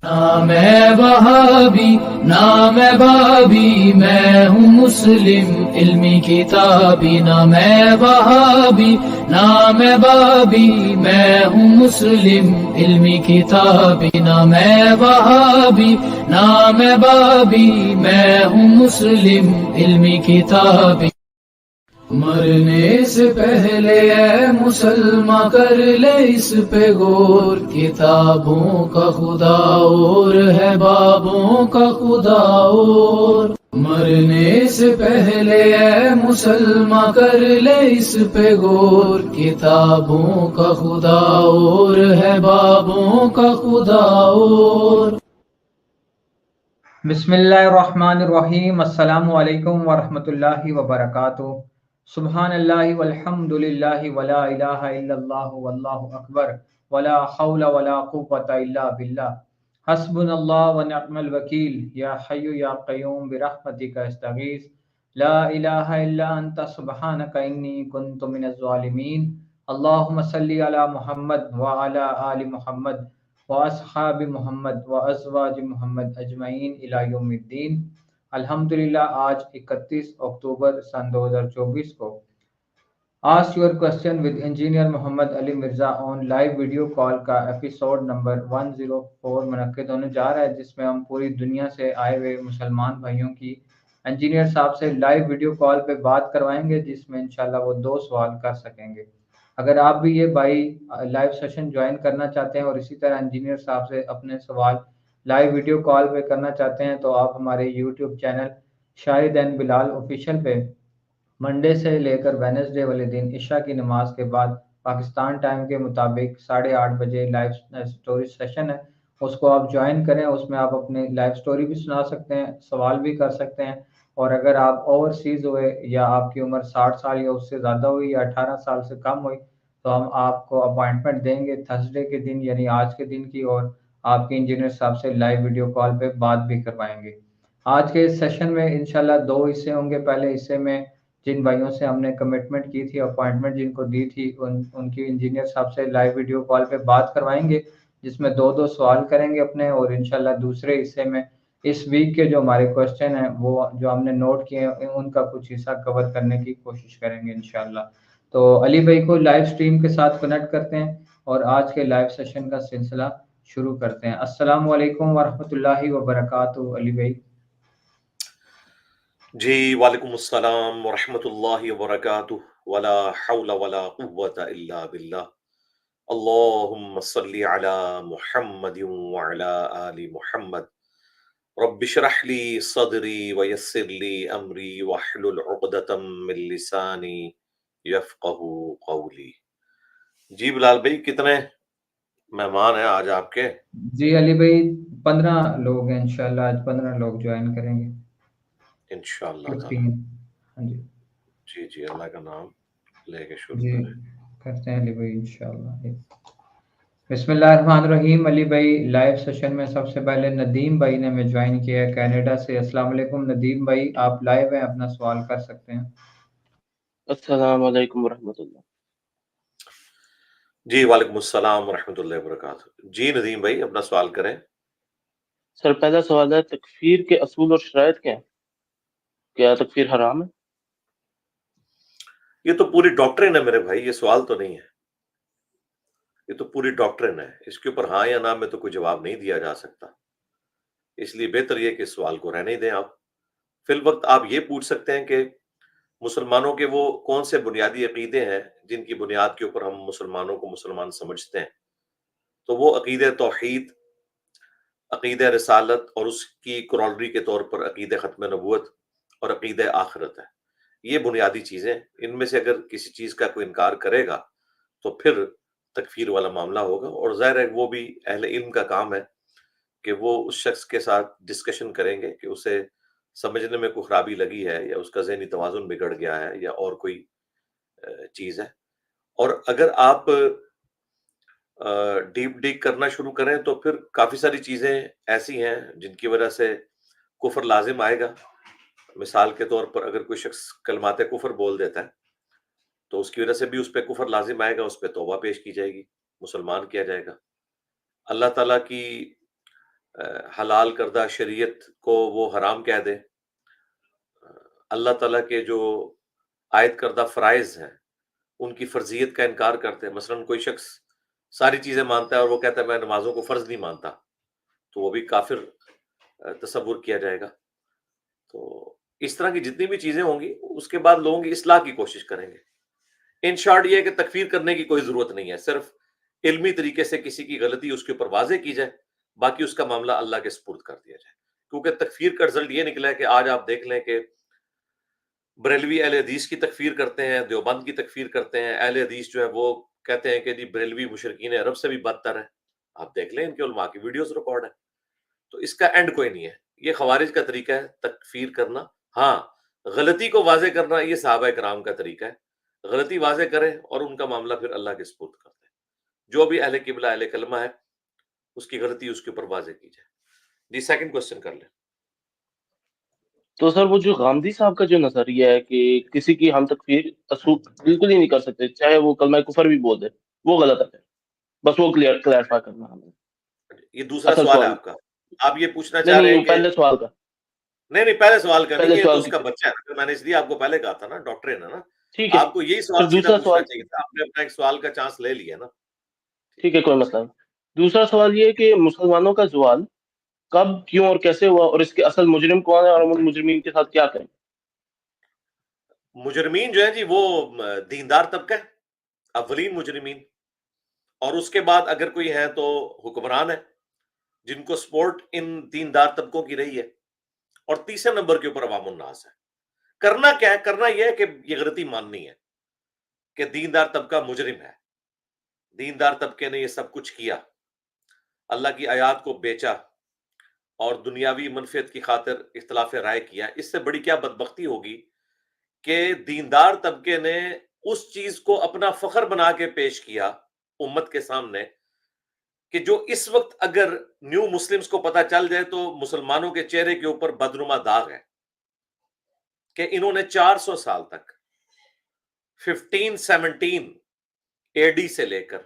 نہ میں وہابی نہ میں بابی، میں ہوں مسلم علمی کتابی. نہ میں وہابی نہ میں بابی، میں ہوں مسلم علمی کتابی. نہ میں وہابی نہ میں بابی، میں ہوں مسلم علمی کتابی. مرنے سے پہلے اے مسلمان کر لے اس پہ غور، کتابوں کا خدا اور ہے بابوں کا خدا اور. مرنے سے پہلے اے مسلمان کر لے اس پہ غور، کتابوں کا خدا اور ہے بابوں کا خدا اور. بسم اللہ الرحمن الرحیم. السلام علیکم ورحمۃ اللہ وبرکاتہ. سبحان اللہ والحمد للہ ولا الہ الا اللہ واللہ اکبر ولا حول ولا قوۃ الا باللہ. حسبنا اللہ ونعم الوکیل. یا حی یا قیوم برحمتک استغیث. لا الہ الا انت سبحانک انی کنت من الظالمین. اللہم صلی علی محمد وعلی آل محمد واصحاب محمد وازواج محمد اجمعین الی یوم الدین. الحمدللہ آج 31 اکتوبر سن 2024 کو ask your question with engineer Muhammad Ali Mirza on live video call کا ایپیسوڈ نمبر 104 منعقد ہونے جا رہا ہے، جس میں ہم پوری دنیا سے آئے ہوئے مسلمان بھائیوں کی انجینئر صاحب سے لائیو ویڈیو کال پہ بات کروائیں گے، جس میں انشاءاللہ وہ 2 سوال کر سکیں گے. اگر آپ بھی یہ بھائی لائیو سیشن جوائن کرنا چاہتے ہیں اور اسی طرح انجینئر صاحب سے اپنے سوال لائیو ویڈیو کال پہ کرنا چاہتے ہیں، تو آپ ہمارے یوٹیوب چینل شاہد این بلال آفیشیل پہ منڈے سے لے کر وینسڈے والے دن عشاء کی نماز کے بعد پاکستان ٹائم کے مطابق 8:30 بجے لائیو سٹوری سیشن ہے، اس کو آپ جوائن کریں. اس میں آپ اپنے لائیو سٹوری بھی سنا سکتے ہیں، سوال بھی کر سکتے ہیں. اور اگر آپ اوورسیز ہوئے یا آپ کی عمر 60 سال یا اس سے زیادہ ہوئی یا 18 سال سے کم ہوئی، تو ہم آپ کو اپوائنٹمنٹ دیں گے تھرسڈے کے دن یعنی آج کے دن کی، اور آپ کے انجینئر صاحب سے لائیو ویڈیو کال پہ بات بھی کروائیں گے. آج کے اس سیشن میں انشاءاللہ 2 حصے ہوں گے. پہلے حصے میں جن بھائیوں سے ہم نے کمٹمنٹ کی تھی، اپوائنٹمنٹ جن کو دی تھی، ان کی انجینئر صاحب سے لائیو ویڈیو کال پہ بات کروائیں گے، جس میں 2 سوال کریں گے اپنے. اور انشاءاللہ دوسرے حصے میں اس ویک کے جو ہمارے کوسچن ہیں وہ جو ہم نے نوٹ کیے ہیں ان کا کچھ حصہ کور کرنے کی کوشش کریں گے انشاءاللہ. تو علی بھائی کو لائیو سٹریم کے ساتھ کنیکٹ کرتے ہیں اور آج کے لائیو سیشن کا سلسلہ شروع کرتے ہیں. السلام علیکم ورحمۃ اللہ وبرکاتہ. علی بھائی جی وعلیکم السلام ورحمۃ اللہ وبرکاتہ. ولا حول ولا قوۃ الا باللہ. اللہم صلی علی محمد وعلی آل محمد. رب اشرح لی صدری ویسر لی امری واحلل عقدۃ من لسانی یفقہوا قولی. جی بلال بھائی، کتنے مہمان ہیں آج آپ کے؟ جی علی بھائی 15 لوگ ہیں انشاءاللہ. آج 15 لوگ جوائن کریں گے انشاءاللہ تعالی. 15. ہاں جی جی جی، اللہ کا نام لے کے شروع جی کریں. کرتے ہیں علی بھائی انشاءاللہ. بسم اللہ الرحمن الرحیم. علی بھائی لائیو سیشن میں سب سے پہلے ندیم بھائی نے ہمیں جوائن کیا ہے کینیڈا سے. السلام علیکم ندیم بھائی، آپ لائیو ہیں، اپنا سوال کر سکتے ہیں. السلام علیکم ورحمۃ اللہ. جی وعلیکم السلام ورحمۃ اللہ وبرکاتہ. جی ندیم بھائی اپنا سوال کریں. سر پہلا سوال ہے، تکفیر کے اصول اور شرائط کیا ہیں؟ کیا تکفیر حرام ہے؟ یہ تو پوری ڈاکٹرن ہے میرے بھائی، یہ سوال تو نہیں ہے. یہ تو پوری ڈاکٹرن ہے، اس کے اوپر ہاں یا نہ میں تو کوئی جواب نہیں دیا جا سکتا. اس لیے بہتر یہ کہ اس سوال کو رہنے دیں آپ. فی الوقت آپ یہ پوچھ سکتے ہیں کہ مسلمانوں کے وہ کون سے بنیادی عقیدے ہیں جن کی بنیاد کے اوپر ہم مسلمانوں کو مسلمان سمجھتے ہیں. تو وہ عقیدہ توحید، عقیدہ رسالت اور اس کی کرالری کے طور پر عقیدہ ختم نبوت اور عقیدہ آخرت ہے. یہ بنیادی چیزیں، ان میں سے اگر کسی چیز کا کوئی انکار کرے گا تو پھر تکفیر والا معاملہ ہوگا. اور ظاہر ہے وہ بھی اہل علم کا کام ہے کہ وہ اس شخص کے ساتھ ڈسکشن کریں گے کہ اسے سمجھنے میں کوئی خرابی لگی ہے یا اس کا ذہنی توازن بگڑ گیا ہے یا اور کوئی چیز ہے. اور اگر آپ ڈیپ ڈیک کرنا شروع کریں تو پھر کافی ساری چیزیں ایسی ہیں جن کی وجہ سے کفر لازم آئے گا. مثال کے طور پر اگر کوئی شخص کلمات کفر بول دیتا ہے تو اس کی وجہ سے بھی اس پہ کفر لازم آئے گا، اس پہ توبہ پیش کی جائے گی، مسلمان کیا جائے گا. اللہ تعالیٰ کی حلال کردہ شریعت کو وہ حرام کہہ دے، اللہ تعالیٰ کے جو عائد کردہ فرائض ہیں ان کی فرضیت کا انکار کرتے ہیں. مثلا کوئی شخص ساری چیزیں مانتا ہے اور وہ کہتا ہے میں نمازوں کو فرض نہیں مانتا، تو وہ بھی کافر تصور کیا جائے گا. تو اس طرح کی جتنی بھی چیزیں ہوں گی اس کے بعد لوگوں کی اصلاح کی کوشش کریں گے. ان شارٹ یہ ہے کہ تکفیر کرنے کی کوئی ضرورت نہیں ہے، صرف علمی طریقے سے کسی کی غلطی اس کے اوپر واضح کی جائے، باقی اس کا معاملہ اللہ کے سپرد کر دیا جائے. کیونکہ تکفیر کا رزلٹ یہ نکلا ہے کہ آج آپ دیکھ لیں کہ بریلوی اہل حدیث کی تکفیر کرتے ہیں، دیوبند کی تکفیر کرتے ہیں. اہل حدیث جو ہے وہ کہتے ہیں کہ جی بریلوی مشرکین عرب سے بھی بدتر ہے. آپ دیکھ لیں ان کے علماء کی ویڈیوز ریکارڈ ہے. تو اس کا اینڈ کوئی نہیں ہے. یہ خوارج کا طریقہ ہے تکفیر کرنا. ہاں، غلطی کو واضح کرنا یہ صحابہ کرام کا طریقہ ہے. غلطی واضح کریں اور ان کا معاملہ پھر اللہ کے سپرد کر دیں. جو بھی اہل قبلہ اہل کلمہ ہے اس کی غلطی اس کے اوپر واضح کی جائے. جی سیکنڈ کوسچن کر لیں. تو سر وہ جو غامدی صاحب کا جو نظریہ ہے کہ کسی کی ہم تکفیر بالکل ہی نہیں کر سکتے چاہے وہ کلمہ کفر بھی بول دے، وہ غلط ہے. بس وہ کلیئرفائی کرنا ہمیں. یہ دوسرا اصل سوال ہے سوال آپ کا. آپ یہ پوچھنا نہیں چاہ رہے ہیں نہیں، کہ پہلے سوال کا. نہیں پہلے سوال کا نہیں، پہلے یہ تو سوال اس کی کا بچہ ہے نا. میں نے اس لیے آپ کو پہلے کہا تھا نا، ڈاکٹرین ہے نا. ٹھیک ہے. آپ کو یہی پھر سوال سیدھا دوسرا پوچھنا سوال، چاہیے تھا. آپ نے اپنا ایک سوال کا چانس لے لیا نا. ٹھیک ہے کوئی مسئلہ نہیں. دوسرا سوال یہ ہے کہ مسلمانوں کا زوال کب، کیوں اور کیسے ہوا، اور اس کے اصل مجرم کون ہے، اور ہم ان مجرمین کے ساتھ کیا کریں؟ مجرمین جو ہیں جی وہ دیندار طبقہ ہے، اولین مجرمین. اور اس کے بعد اگر کوئی ہے تو حکمران ہے جن کو سپورٹ ان دیندار طبقوں کی رہی ہے. اور تیسرے نمبر کے اوپر عوام الناس ہے. کرنا کیا ہے؟ کرنا یہ ہے کہ یہ غلطی ماننی ہے کہ دیندار طبقہ مجرم ہے، دیندار طبقے نے یہ سب کچھ کیا، اللہ کی آیات کو بیچا اور دنیاوی منفعت کی خاطر اختلاف رائے کیا. اس سے بڑی کیا بدبختی ہوگی کہ دیندار طبقے نے اس چیز کو اپنا فخر بنا کے پیش کیا امت کے سامنے کہ جو اس وقت اگر نیو مسلمز کو پتا چل جائے تو مسلمانوں کے چہرے کے اوپر بدنما داغ ہے کہ انہوں نے 400 سال تک 1517 اے ڈی سے لے کر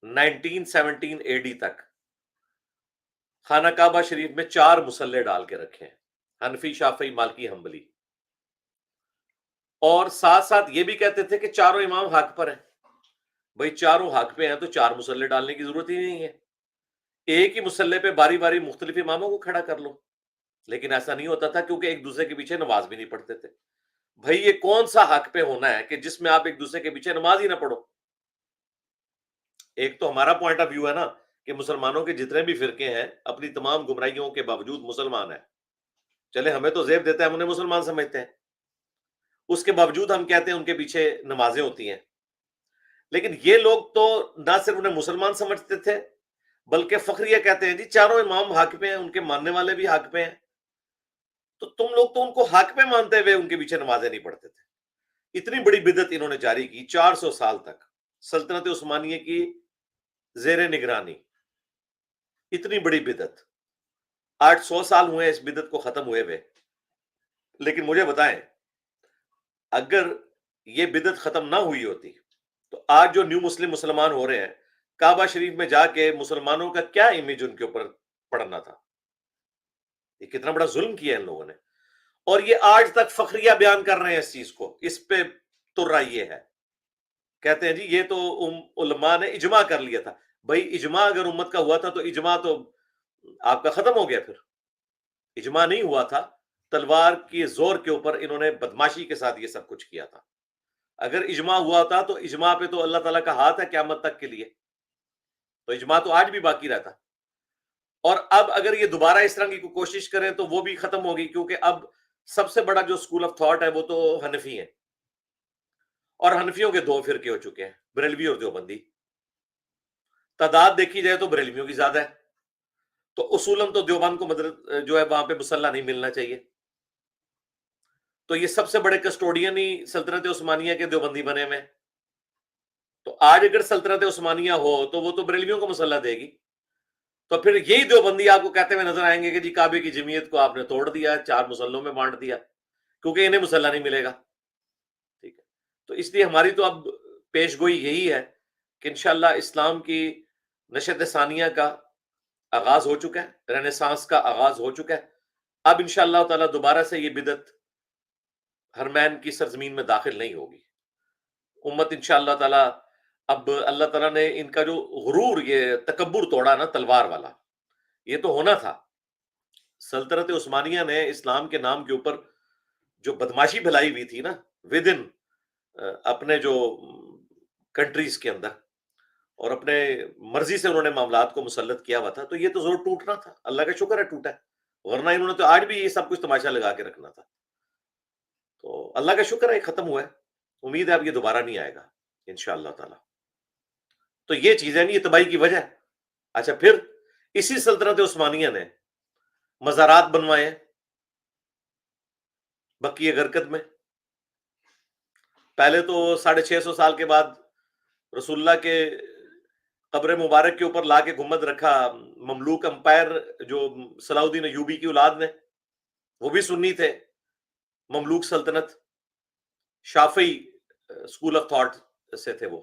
1917 اے ڈی تک خانہ کعبہ شریف میں 4 مسلح ڈال کے رکھے ہیں، حنفی، شافعی، مالکی، حنبلی. اور ساتھ ساتھ یہ بھی کہتے تھے کہ چاروں امام حق پر ہیں. بھائی چاروں حق پہ ہیں تو 4 مسلح ڈالنے کی ضرورت ہی نہیں ہے، ایک ہی مسلح پہ باری باری مختلف اماموں کو کھڑا کر لو. لیکن ایسا نہیں ہوتا تھا کیونکہ ایک دوسرے کے پیچھے نماز بھی نہیں پڑھتے تھے. بھائی یہ کون سا حق پہ ہونا ہے کہ جس میں آپ ایک دوسرے کے پیچھے نماز ہی نہ پڑھو. ایک تو ہمارا پوائنٹ آف ویو ہے نا کہ مسلمانوں کے جتنے بھی فرقے ہیں اپنی تمام گمراہیوں کے باوجود مسلمان ہیں. چلے ہمیں تو زیب دیتا ہے، ہم انہیں مسلمان سمجھتے ہیں، اس کے باوجود ہم کہتے ہیں ان کے پیچھے نمازیں ہوتی ہیں. لیکن یہ لوگ تو نہ صرف انہیں مسلمان سمجھتے تھے بلکہ فخریہ کہتے ہیں جی چاروں امام حق پہ ہیں، ان کے ماننے والے بھی حق پہ ہیں. تو تم لوگ تو ان کو حق پہ مانتے ہوئے ان کے پیچھے نمازیں نہیں پڑھتے تھے. اتنی بڑی بدعت انہوں نے جاری کی 400 سال تک سلطنت عثمانیہ کی زیر نگرانی. اتنی بڑی بدعت. 800 سال ہوئے اس بدعت کو ختم ہوئے ہوئے. لیکن مجھے بتائیں اگر یہ بدعت ختم نہ ہوئی ہوتی تو آج جو نیو مسلم مسلمان ہو رہے ہیں کعبہ شریف میں جا کے مسلمانوں کا کیا امیج ان کے اوپر پڑنا تھا. یہ کتنا بڑا ظلم کیا ان لوگوں نے. اور یہ آج تک فخریہ بیان کر رہے ہیں اس چیز کو. اس پہ ترا یہ ہے، کہتے ہیں جی یہ تو علماء نے اجماع کر لیا تھا. بھائی اجماع اگر امت کا ہوا تھا تو اجماع تو آپ کا ختم ہو گیا. پھر اجماع نہیں ہوا تھا، تلوار کے زور کے اوپر انہوں نے بدماشی کے ساتھ یہ سب کچھ کیا تھا. اگر اجماع ہوا تھا تو اجماع پہ تو اللہ تعالیٰ کا ہاتھ ہے قیامت تک کے لیے، تو اجماع تو آج بھی باقی رہتا. اور اب اگر یہ دوبارہ اس طرح کی کوشش کریں تو وہ بھی ختم ہوگی، کیونکہ اب سب سے بڑا جو اسکول آف تھاٹ ہے وہ تو حنفی ہے. اور حنفیوں کے 2 فرقے ہو چکے ہیں، بریلوی اور دیوبندی. تعداد دیکھی جائے تو بریلویوں کی زیادہ ہے، تو اصولاً تو دیوبند کو جو ہے وہاں پہ مسلح نہیں ملنا چاہیے. تو یہ سب سے بڑے کسٹوڈین ہی سلطنت عثمانیہ کے دیوبندی بنے ہوئے. تو آج اگر سلطنت عثمانیہ ہو تو وہ تو بریلویوں کو مسلح دے گی. تو پھر یہی دیوبندی آپ کو کہتے ہوئے نظر آئیں گے کہ جی کعبے کی جمعیت کو آپ نے توڑ دیا، 4 مسلحوں میں بانٹ دیا، کیونکہ انہیں مسلح نہیں ملے گا. ٹھیک ہے، تو اس لیے ہماری تو اب پیش گوئی یہی ہے کہ انشاءاللہ اسلام کی نشت ثانیہ کا آغاز ہو چکا ہے، رینیسانس کا آغاز ہو چکا ہے. اب انشاءاللہ تعالیٰ دوبارہ سے یہ بدعت حرمین کی سرزمین میں داخل نہیں ہوگی. امت انشاءاللہ تعالیٰ، اب اللہ تعالیٰ نے ان کا جو غرور، یہ تکبر توڑا نا تلوار والا، یہ تو ہونا تھا. سلطنت عثمانیہ نے اسلام کے نام کے اوپر جو بدماشی پھیلائی ہوئی تھی نا ود ان اپنے جو کنٹریز کے اندر، اور اپنے مرضی سے انہوں نے معاملات کو مسلط کیا ہوا تھا، تو یہ تو زور ٹوٹنا تھا. اللہ کا شکر ہے ٹوٹا ہے، ورنہ انہوں نے تو آج بھی یہ سب کچھ تماشا لگا کے رکھنا تھا. تو اللہ کا شکر ہے ختم ہوا ہے. امید ہے اب یہ دوبارہ نہیں آئے گا انشاءاللہ تعالی. تو یہ چیزیں نہیں، یہ تباہی کی وجہ ہے. اچھا، پھر اسی سلطنت عثمانیہ نے مزارات بنوائے بقیہ غرقد میں. پہلے تو 650 سال کے بعد رسول اللہ کے قبر مبارک کے اوپر لا کے گنبد رکھا مملوک امپائر جو صلاح الدین ایوبی کی اولاد نے، وہ بھی سنی تھے، مملوک سلطنت، شافعی اسکول آف تھاٹ سے تھے وہ.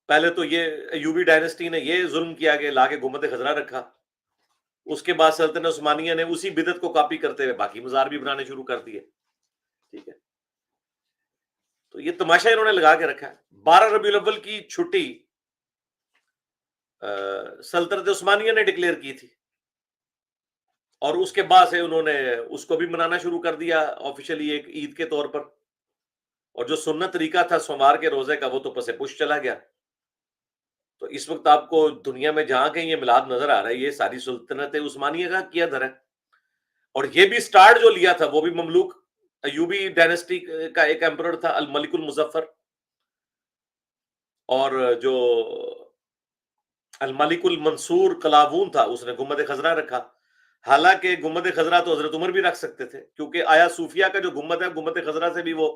پہلے تو یہ ایوبی ڈائنسٹی نے یہ ظلم کیا کہ لا کے گنبد خضرا رکھا. اس کے بعد سلطنت عثمانیہ نے اسی بدعت کو کاپی کرتے ہوئے باقی مزار بھی بنانے شروع کر دیے. ٹھیک ہے، تو یہ تماشا انہوں نے لگا کے رکھا ہے. 12 ربیع الاول کی چھٹی سلطنت عثمانیہ نے ڈکلیئر کی تھی، اور اس کے بعد سے انہوں نے اس کو بھی منانا شروع کر دیا آفیشلی ایک عید کے طور پر. اور جو سنت طریقہ تھا سوموار کے روزے کا، وہ تو پس پش چلا گیا. تو اس وقت آپ کو دنیا میں جہاں کہیں یہ میلاد نظر آ رہا ہے، یہ ساری سلطنت عثمانیہ کا کیا در ہے. اور یہ بھی سٹارٹ جو لیا تھا وہ بھی مملوک ایوبی ڈائنسٹی کا ایک ایمپرر تھا الملک المظفر، اور جو الملک المنصور قلاوون تھا اس نے گنبد خضرا رکھا. حالانکہ گنبد خضرا تو حضرت عمر بھی رکھ سکتے تھے، کیونکہ آیا صوفیہ کا جو گنبد ہے گنبد خضرا سے بھی وہ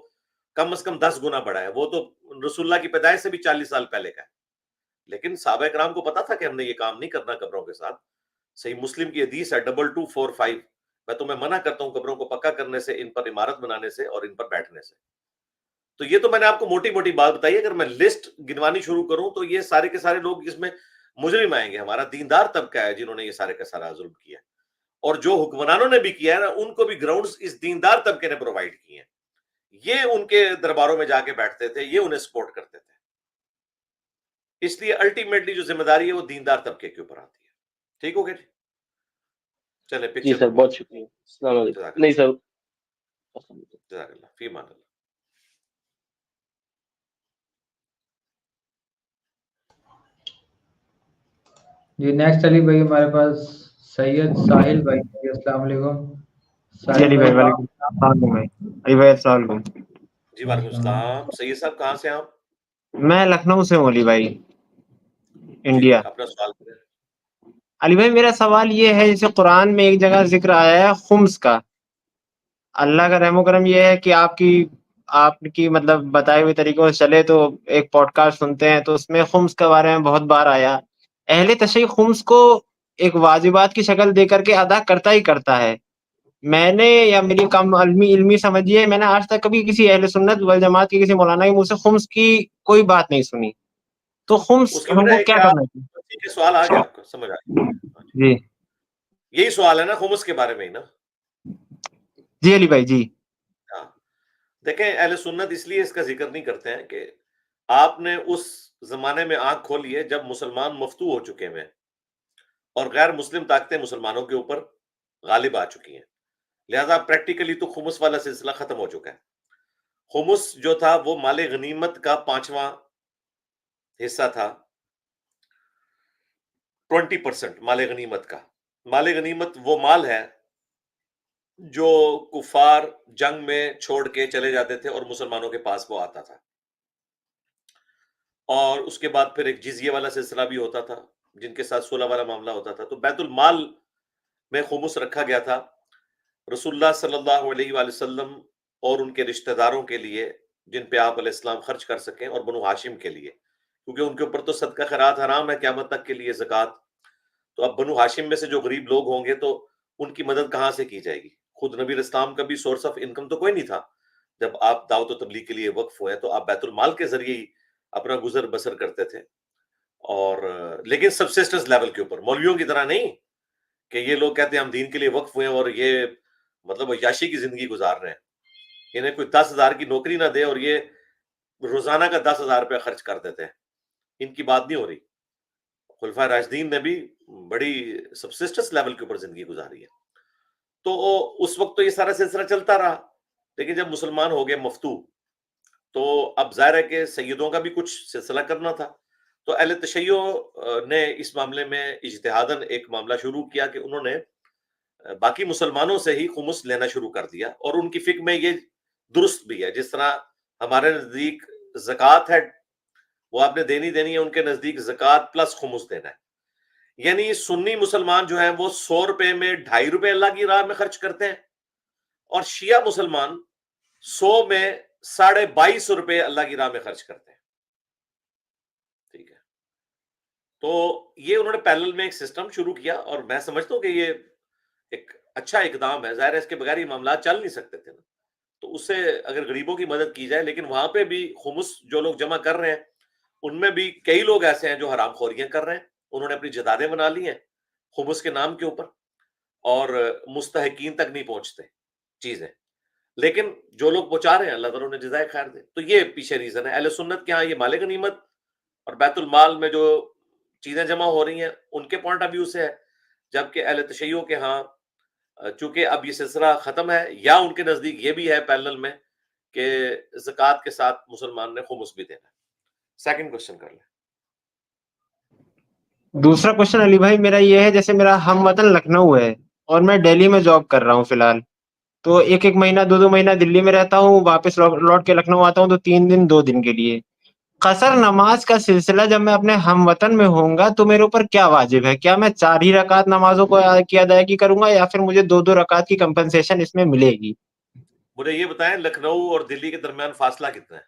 کم از کم 10 گنا بڑا ہے. وہ تو رسول اللہ کی پیدائش سے بھی 40 سال پہلے کا ہے. لیکن صحابہ کرام کو پتا تھا کہ ہم نے یہ کام نہیں کرنا قبروں کے ساتھ. صحیح مسلم کی حدیث ہے 2245، میں تمہیں منع کرتا ہوں قبروں کو پکا کرنے سے، ان پر عمارت بنانے سے اور ان پر بیٹھنے سے. تو یہ تو میں نے آپ کو موٹی موٹی بات بتائی. اگر میں لسٹ گنوانی شروع کروں تو یہ سارے کے سارے لوگ اس میں مجرم آئیں گے. ہمارا دیندار طبقہ ہے جنہوں نے یہ سارے کا سارا ظلم کیا، اور جو حکمرانوں نے بھی کیا ہے نا، ان کو بھی گراؤنڈز اس دیندار طبقے نے پرووائڈ کیے ہیں. یہ ان کے درباروں میں جا کے بیٹھتے تھے، یہ انہیں سپورٹ کرتے تھے. اس لیے الٹیمیٹلی جو ذمہ داری ہے وہ دیندار طبقے کے اوپر آتی ہے. ٹھیک ہو گیا جی؟ چلے جی پکچر سر، بہت شکریہ. السلام علیکم. نہیں سر، جزاک اللہ، فی امان اللہ. جی نیکسٹ علی بھائی ہمارے پاس سید ساحل بھائی. السلام علیکم. جی علی بھائی وعلیکم السلام بھائی. علی بھائی السلام علیکم. جی وعلیکم السلام. سید صاحب کہاں سے ہیں آپ؟ میں لکھنؤ سے ہوں علی بھائی، جی انڈیا. اپنا سوال کریں. علی بھائی میرا سوال یہ ہے، جیسے قرآن میں ایک جگہ ذکر آیا ہے خمس کا. اللہ کا رحم و کرم یہ ہے کہ آپ کی مطلب بتائے ہوئے طریقوں سے چلے تو ایک پوڈ کاسٹ سنتے ہیں، تو اس میں خمس کے بارے میں بہت بار آیا. اہل تشیع خمس کو ایک واجبات کی شکل دے کر کے ادا کرتا ہی کرتا ہے. میں نے، یا میری کم علمی سمجھیے، میں نے آج تک کبھی کسی اہل سنت والجماعت کے کسی مولانا کے منہ سے خمس کی کوئی بات نہیں سنی. تو خمس اس کی ہم وجہ کو ہے کیا کہ کرنا آپ چاہیے؟ یہ سوال آ گیا، آپ کا سمجھ آ گیا. جی یہی سوال ہے نا خمس کے بارے میں ہی نا؟ جی علی بھائی جی. ہاں، دیکھیں اہل سنت اس لیے اس کا ذکر نہیں کرتے ہیں کہ آپ نے اس زمانے میں آنکھ کھولی ہے جب مسلمان مفتو ہو چکے ہیں اور غیر مسلم طاقتیں مسلمانوں کے اوپر غالب آ چکی ہیں. لہذا پریکٹیکلی تو خمس والا سلسلہ ختم ہو چکا ہے. خمس جو تھا وہ مال غنیمت کا 5واں حصہ تھا. 20% مال غنیمت کا. مال غنیمت وہ مال ہے جو کفار جنگ میں چھوڑ کے چلے جاتے تھے اور مسلمانوں کے پاس وہ آتا تھا. اور اس کے بعد پھر ایک جزیے والا سلسلہ بھی ہوتا تھا جن کے ساتھ صلح والا معاملہ ہوتا تھا. تو بیت المال میں خمس رکھا گیا تھا رسول اللہ صلی اللہ علیہ وآلہ وسلم اور ان کے رشتہ داروں کے لیے جن پہ آپ علیہ السلام خرچ کر سکیں، اور بنو ہاشم کے لیے، کیونکہ ان کے اوپر تو صدقہ خیرات حرام ہے قیامت تک کے لیے، زکوٰۃ. تو اب بنو ہاشم میں سے جو غریب لوگ ہوں گے تو ان کی مدد کہاں سے کی جائے گی؟ خود نبی اسلام کا بھی سورس آف انکم تو کوئی نہیں تھا. جب آپ دعوت و تبلیغ کے لیے وقف ہوئے تو آپ بیت المال کے ذریعے ہی اپنا گزر بسر کرتے تھے. اور لیکن سبسسٹنس لیول کے اوپر، مولویوں کی طرح نہیں کہ یہ لوگ کہتے ہیں ہم دین کے لیے وقف ہوئے ہیں اور یہ مطلب عیاشی کی زندگی گزار رہے ہیں، انہیں کوئی 10,000 کی نوکری نہ دے اور یہ روزانہ کا 10,000 روپے خرچ کر دیتے ہیں، ان کی بات نہیں ہو رہی۔ خلفائے راشدین نے بھی بڑی سبسسٹنس لیول کے اوپر زندگی گزاری ہے۔ تو اس وقت تو یہ سارا سلسلہ چلتا رہا، لیکن جب مسلمان ہو گئے مفتو، تو اب ظاہر ہے کہ سیدوں کا بھی کچھ سلسلہ کرنا تھا، تو اہل تشیع نے اس معاملے میں اجتہاداً ایک معاملہ شروع کیا کہ انہوں نے باقی مسلمانوں سے ہی خمس لینا شروع کر دیا، اور ان کی فکر میں یہ درست بھی ہے۔ جس طرح ہمارے نزدیک زکوٰۃ ہے وہ آپ نے دینی ہے، ان کے نزدیک زکوٰۃ پلس خمس دینا ہے۔ یعنی سنی مسلمان جو ہیں وہ 100 روپے میں 2.5 روپے اللہ کی راہ میں خرچ کرتے ہیں، اور شیعہ مسلمان 100 میں 22.5 روپے اللہ کی راہ میں خرچ کرتے ہیں۔ ٹھیک ہے، تو یہ انہوں نے پیرلل میں ایک سسٹم شروع کیا، اور میں سمجھتا ہوں کہ یہ ایک اچھا اقدام ہے۔ ظاہر ہے اس کے بغیر یہ معاملات چل نہیں سکتے تھے نا، تو اس سے اگر غریبوں کی مدد کی جائے، لیکن وہاں پہ بھی خمس جو لوگ جمع کر رہے ہیں ان میں بھی کئی لوگ ایسے ہیں جو حرام خوریاں کر رہے ہیں، انہوں نے اپنی جدادیں بنا لی ہیں خمس کے نام کے اوپر، اور مستحقین تک نہیں پہنچتے چیزیں، لیکن جو لوگ پہنچا رہے ہیں اللہ تعالیٰ انہیں جزائے خیر دے۔ تو یہ پیچھے ریزن ہے۔ اہل سنت کے ہاں یہ مال غنیمت اور بیت المال میں جو چیزیں جمع ہو رہی ہیں ان کے پوائنٹ آف ویو سے ہے، جبکہ اہل تشیع کے ہاں چونکہ اب یہ سلسلہ ختم ہے، یا ان کے نزدیک یہ بھی ہے پیرلل میں کہ زکوٰۃ کے ساتھ مسلمان نے خمس بھی دینا ہے۔ سیکنڈ کوشچن کر لیں۔ دوسرا کوشچن علی بھائی میرا یہ ہے، جیسے میرا ہم وطن لکھنؤ ہے اور میں دہلی میں جاب کر رہا ہوں فی الحال، تو ایک مہینہ 2 مہینہ دلی میں رہتا ہوں، واپس لوٹ کے لکھنؤ آتا ہوں تو 3 دن 2 دن کے لیے۔ قصر نماز کا سلسلہ جب میں اپنے ہم وطن میں ہوں گا تو میرے اوپر کیا واجب ہے؟ کیا میں 4 ہی رکعت نمازوں کی ادائیگی کروں گا، یا پھر مجھے 2 رکعت کی کمپنسیشن اس میں ملے گی؟ مجھے یہ بتائیں لکھنؤ اور دلی کے درمیان فاصلہ کتنا ہے؟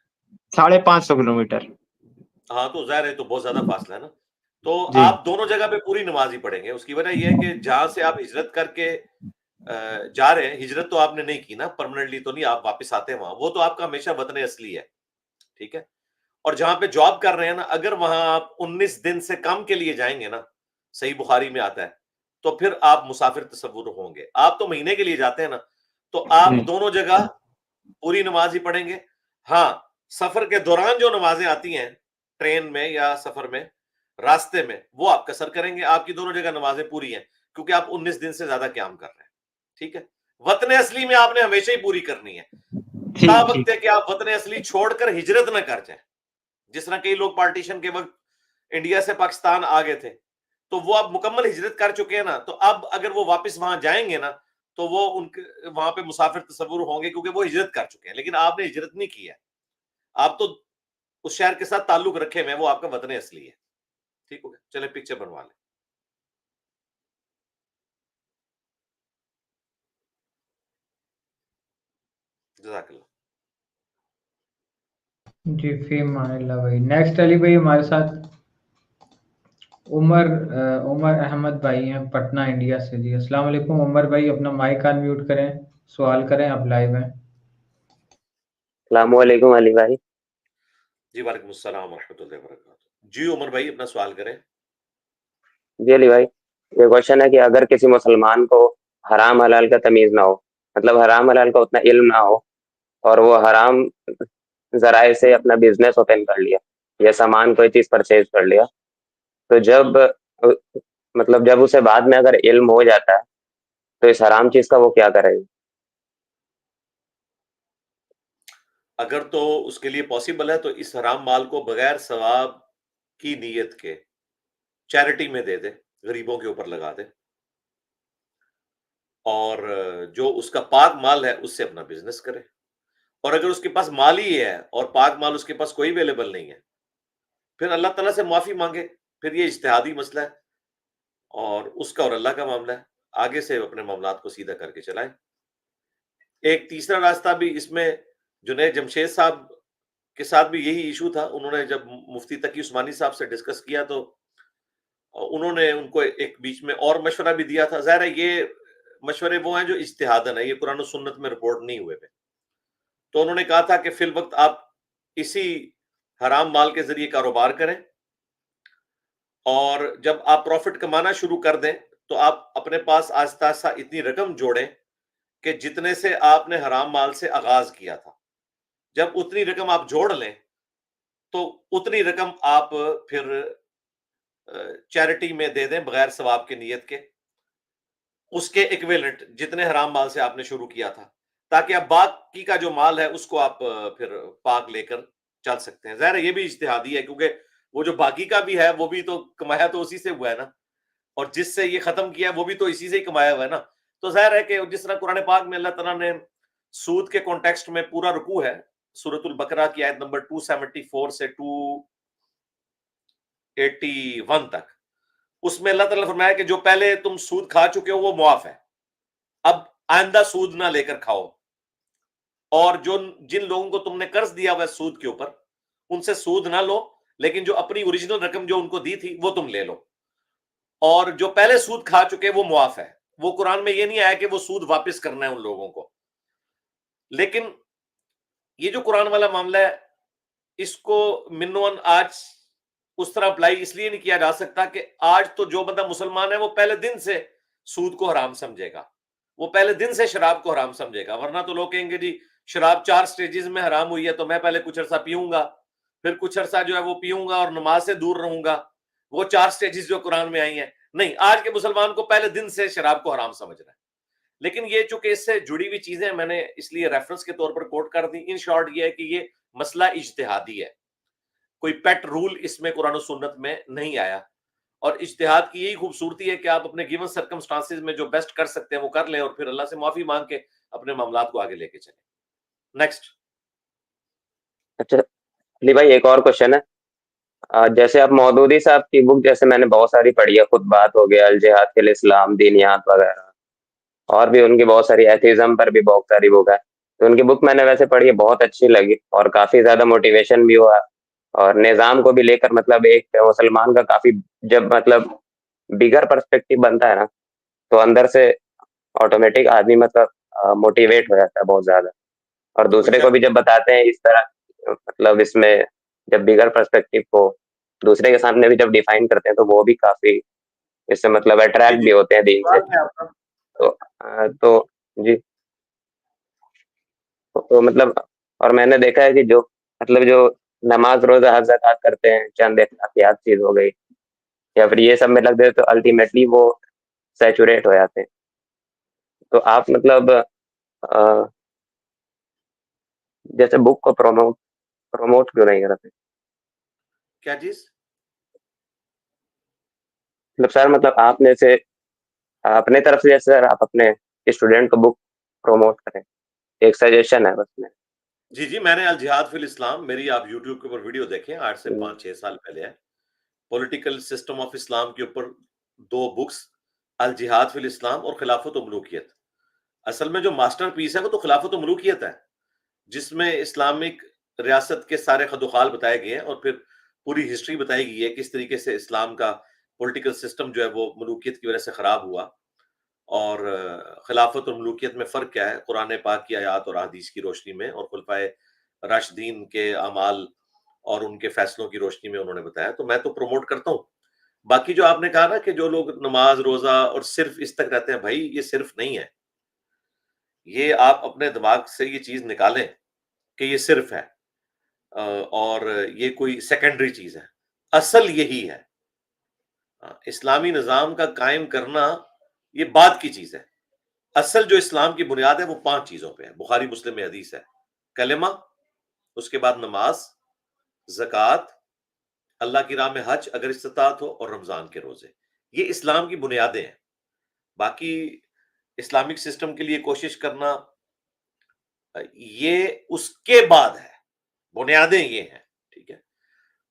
550 کلومیٹر۔ ہاں تو ظاہر ہے تو بہت زیادہ فاصلہ ہے نا، تو جی آپ دونوں جگہ پہ پوری نماز ہی پڑھیں گے۔ اس کی وجہ یہ ہے کہ جہاں سے آپ ہجرت کر کے جا رہے ہیں، ہجرت تو آپ نے نہیں کی نا، پرماننٹلی تو نہیں آپ واپس آتے ہیں وہاں، وہ تو آپ کا ہمیشہ وطن اصلی ہے، ٹھیک ہے۔ اور جہاں پہ جاب کر رہے ہیں نا، اگر وہاں آپ 19 دن سے کم کے لیے جائیں گے نا، صحیح بخاری میں آتا ہے، تو پھر آپ مسافر تصور ہوں گے۔ آپ تو مہینے کے لیے جاتے ہیں نا، تو آپ جی دونوں جگہ پوری نماز ہی پڑھیں گے۔ ہاں، سفر کے دوران جو نمازیں آتی ہیں ٹرین میں یا سفر میں راستے میں، وہ آپ قصر کریں گے۔ آپ کی دونوں جگہ نمازیں پوری ہیں، کیونکہ آپ 19 دن سے زیادہ قیام کر رہے ہیں، ٹھیک ہے۔ وطن اصلی میں آپ نے ہمیشہ ہی پوری کرنی ہے، تا ٹھیک وقت ٹھیک ہے کہ آپ وطن اصلی چھوڑ کر ہجرت نہ کر جائیں۔ جس طرح کئی لوگ پارٹیشن کے وقت انڈیا سے پاکستان آ گئے تھے، تو وہ اب مکمل ہجرت کر چکے ہیں نا، تو اب اگر وہ واپس وہاں جائیں گے نا تو وہ ان کے وہاں پہ مسافر تصور ہوں گے، کیونکہ وہ ہجرت کر چکے ہیں۔ لیکن آپ نے ہجرت نہیں کی ہے، آپ تو اس شہر کے ساتھ تعلق رکھے ہوئے ہیں، وہ آپ کا وطن اصلی ہے، ٹھیک ہو گیا۔ چلے پکچر بنوا لیں۔ جزاک اللہ۔ جی فی امان اللہ بھائی۔ نیکسٹ علی بھائی ہمارے ساتھ عمر احمد بھائی ہیں پٹنہ انڈیا سے۔ جی السلام علیکم عمر بھائی، اپنا مائک آن میوٹ کریں، سوال کریں، آپ لائیو ہیں۔ السلام علیکم علی بھائی۔ جی وعلیکم السلام ورحمۃ اللہ وبرکاتہ۔ جی عمر بھائی اپنا سوال کریں۔ جی علی بھائی، یہ کوشچن ہے کہ اگر کسی مسلمان کو حرام حلال کا تمیز نہ ہو، مطلب حرام حلال کا اتنا علم نہ ہو، اور وہ حرام ذرائع سے اپنا بزنس اوپن کر لیا یا سامان کوئی چیز پرچیز کر لیا، تو جب اسے بعد میں اگر علم ہو جاتا ہے تو اس حرام چیز کا وہ کیا کرے گا؟ اگر تو اس کے لیے پاسبل ہے تو اس حرام مال کو بغیر ثواب کی نیت کے چیریٹی میں دے دے، غریبوں کے اوپر لگا دے، اور جو اس کا پاک مال ہے اس سے اپنا بزنس کرے۔ اور اگر اس کے پاس مال ہی ہے اور پاک مال اس کے پاس کوئی اویلیبل نہیں ہے، پھر اللہ تعالیٰ سے معافی مانگے، پھر یہ اجتہادی مسئلہ ہے اور اس کا اور اللہ کا معاملہ ہے، آگے سے اپنے معاملات کو سیدھا کر کے چلائیں۔ ایک تیسرا راستہ بھی اس میں جنید جمشید صاحب کے ساتھ بھی یہی ایشو تھا۔ انہوں نے جب مفتی تقی عثمانی صاحب سے ڈسکس کیا تو انہوں نے ان کو ایک بیچ میں اور مشورہ بھی دیا تھا۔ ظاہر ہے یہ مشورے وہ ہیں جو اجتہاداً ہے، یہ قرآن و سنت میں رپورٹ نہیں ہوئے تھے۔ تو انہوں نے کہا تھا کہ فی الوقت آپ اسی حرام مال کے ذریعے کاروبار کریں، اور جب آپ پروفٹ کمانا شروع کر دیں تو آپ اپنے پاس آہستہ آہستہ اتنی رقم جوڑیں کہ جتنے سے آپ نے حرام مال سے آغاز کیا تھا، جب اتنی رقم آپ جوڑ لیں تو اتنی رقم آپ پھر چیریٹی میں دے دیں بغیر ثواب کی نیت کے، اس کے ایکویلنٹ جتنے حرام مال سے آپ نے شروع کیا تھا، تاکہ اب باقی کا جو مال ہے اس کو آپ پھر پاک لے کر چل سکتے ہیں۔ ظاہر ہے یہ بھی اجتہادی ہے، کیونکہ وہ جو باقی کا بھی ہے وہ بھی تو کمایا تو اسی سے ہوا ہے نا، اور جس سے یہ ختم کیا ہے وہ بھی تو اسی سے ہی کمایا ہوا ہے نا۔ تو ظاہر ہے کہ جس طرح قرآن پاک میں اللہ تعالیٰ نے سود کے کانٹیکسٹ میں پورا رکوع ہے، سورۃ البقرہ کی آیت نمبر 274 سے 281 تک، اس میں اللہ تعالیٰ نے فرمایا کہ جو پہلے تم سود کھا چکے ہو وہ معاف ہے، اب آئندہ سود نہ لے کر کھاؤ، اور جن لوگوں کو تم نے قرض دیا ہوا ہے سود کے اوپر ان سے سود نہ لو، لیکن جو اپنی اوریجنل رقم جو ان کو دی تھی وہ تم لے لو، اور جو پہلے سود کھا چکے وہ معاف ہے۔ وہ قرآن میں یہ نہیں آیا کہ وہ سود واپس کرنا ہے ان لوگوں کو، لیکن یہ جو قرآن والا معاملہ ہے اس کو منوان آج اس طرح اپلائی اس لیے نہیں کیا جا سکتا کہ آج تو جو بندہ مسلمان ہے وہ پہلے دن سے سود کو حرام سمجھے گا، وہ پہلے دن سے شراب کو حرام سمجھے گا، ورنہ تو لوگ کہیں گے جی شراب 4 سٹیجز میں حرام ہوئی ہے تو میں پہلے کچھ عرصہ پیوں گا، پھر کچھ عرصہ جو ہے وہ پیوں گا اور نماز سے دور رہوں گا، وہ 4 سٹیجز جو قرآن میں آئی ہیں۔ نہیں، آج کے مسلمان کو پہلے دن سے شراب کو حرام سمجھ رہا ہے، لیکن یہ چونکہ اس سے جڑی ہوئی چیزیں میں نے اس لیے ریفرنس کے طور پر کوٹ کر دی۔ ان شارٹ یہ ہے کہ یہ مسئلہ اجتہادی ہے، کوئی پیٹ رول اس میں قرآن و سنت میں نہیں آیا، اور اجتہاد کی یہی خوبصورتی ہے کہ آپ اپنے گیون سرکمسٹانسز میں جو بیسٹ کر سکتے ہیں وہ کر لیں، اور پھر اللہ سے معافی مانگ کے اپنے معاملات کو آگے لے کے چلیں۔ نیکسٹ۔ اچھا علی بھائی، ایک اور کوشچن ہے۔ جیسے آپ مودودی صاحب کی بک جیسے میں نے بہت ساری پڑھی ہے، خطبات ہو گیا، الجہاد فی الاسلام، دینیات وغیرہ، اور بھی ان کی بہت ساری ایتھیزم پر بھی بہت ساری بک ہے، تو ان کی بک میں نے ویسے پڑھی ہے، بہت اچھی لگی اور کافی زیادہ موٹیویشن بھی ہوا، اور نظام کو بھی لے کر مطلب ایک مسلمان کا کافی جب مطلب بگر پرسپیکٹو بنتا ہے نا تو اندر سے آٹومیٹک آدمی مطلب موٹیویٹ ہو جاتا ہے بہت زیادہ، اور دوسرے کو بھی جب بتاتے ہیں اس طرح مطلب اس میں جب بگر پرسپیکٹو کو دوسرے کے سامنے بھی جب ڈیفائن کرتے ہیں تو وہ بھی کافی اس سے مطلب اٹریکٹ بھی ہوتے ہیں دین سے۔ تو جی تو مطلب، اور میں نے دیکھا ہے کہ جو مطلب جو نماز روزہ حج زکات کرتے ہیں، چند اخلاقیات چیز ہو گئی یا پھر یہ سب میں لگ دے تو الٹیمیٹلی وہ سیچوریٹ ہو جاتے ہیں۔ تو آپ مطلب جیسے بک کو پروموٹ کیوں نہیں کرتے؟ کیا چیز؟ مطلب سر مطلب آپ نے سے اپنے طرف سے سر آپ اپنے اسٹوڈنٹ کو بک پروموٹ کریں، ایک سجیشن ہے بس میں۔ جی میں نے الجہاد فی الاسلام، میری آپ یوٹیوب کے اوپر ویڈیو دیکھیں، 8 سے 5-6 سال پہلے ہے، پولیٹیکل سسٹم آف اسلام کے اوپر 2 بکس، الجہاد فی الاسلام اور خلافت و ملوکیت۔ اصل میں جو ماسٹر پیس ہے وہ تو خلافت و ملوکیت ہے، جس میں اسلامک ریاست کے سارے خد و خال بتائے گئے ہیں، اور پھر پوری ہسٹری بتائی گئی ہے کس طریقے سے اسلام کا پولیٹیکل سسٹم جو ہے وہ ملوکیت کی وجہ سے خراب ہوا، اور خلافت اور ملوکیت میں فرق کیا ہے قرآن پاک کی آیات اور احادیث کی روشنی میں، اور خلفائے راشدین کے اعمال اور ان کے فیصلوں کی روشنی میں انہوں نے بتایا۔ تو میں تو پروموٹ کرتا ہوں۔ باقی جو آپ نے کہا نا کہ جو لوگ نماز روزہ اور صرف اس تک رہتے ہیں، بھائی یہ صرف نہیں ہے، یہ آپ اپنے دماغ سے یہ چیز نکالیں کہ یہ صرف ہے، اور یہ کوئی سیکنڈری چیز ہے، اصل یہی ہے۔ اسلامی نظام کا قائم کرنا یہ بعد کی چیز ہے، اصل جو اسلام کی بنیاد ہے وہ 5 چیزوں پہ ہے، بخاری مسلم میں حدیث ہے، کلمہ، اس کے بعد نماز، زکوٰۃ، اللہ کی راہ میں حج اگر استطاعت ہو، اور رمضان کے روزے۔ یہ اسلام کی بنیادیں ہیں۔ باقی اسلامک سسٹم کے لیے کوشش کرنا یہ اس کے بعد ہے، بنیادیں یہ ہیں، ٹھیک ہے؟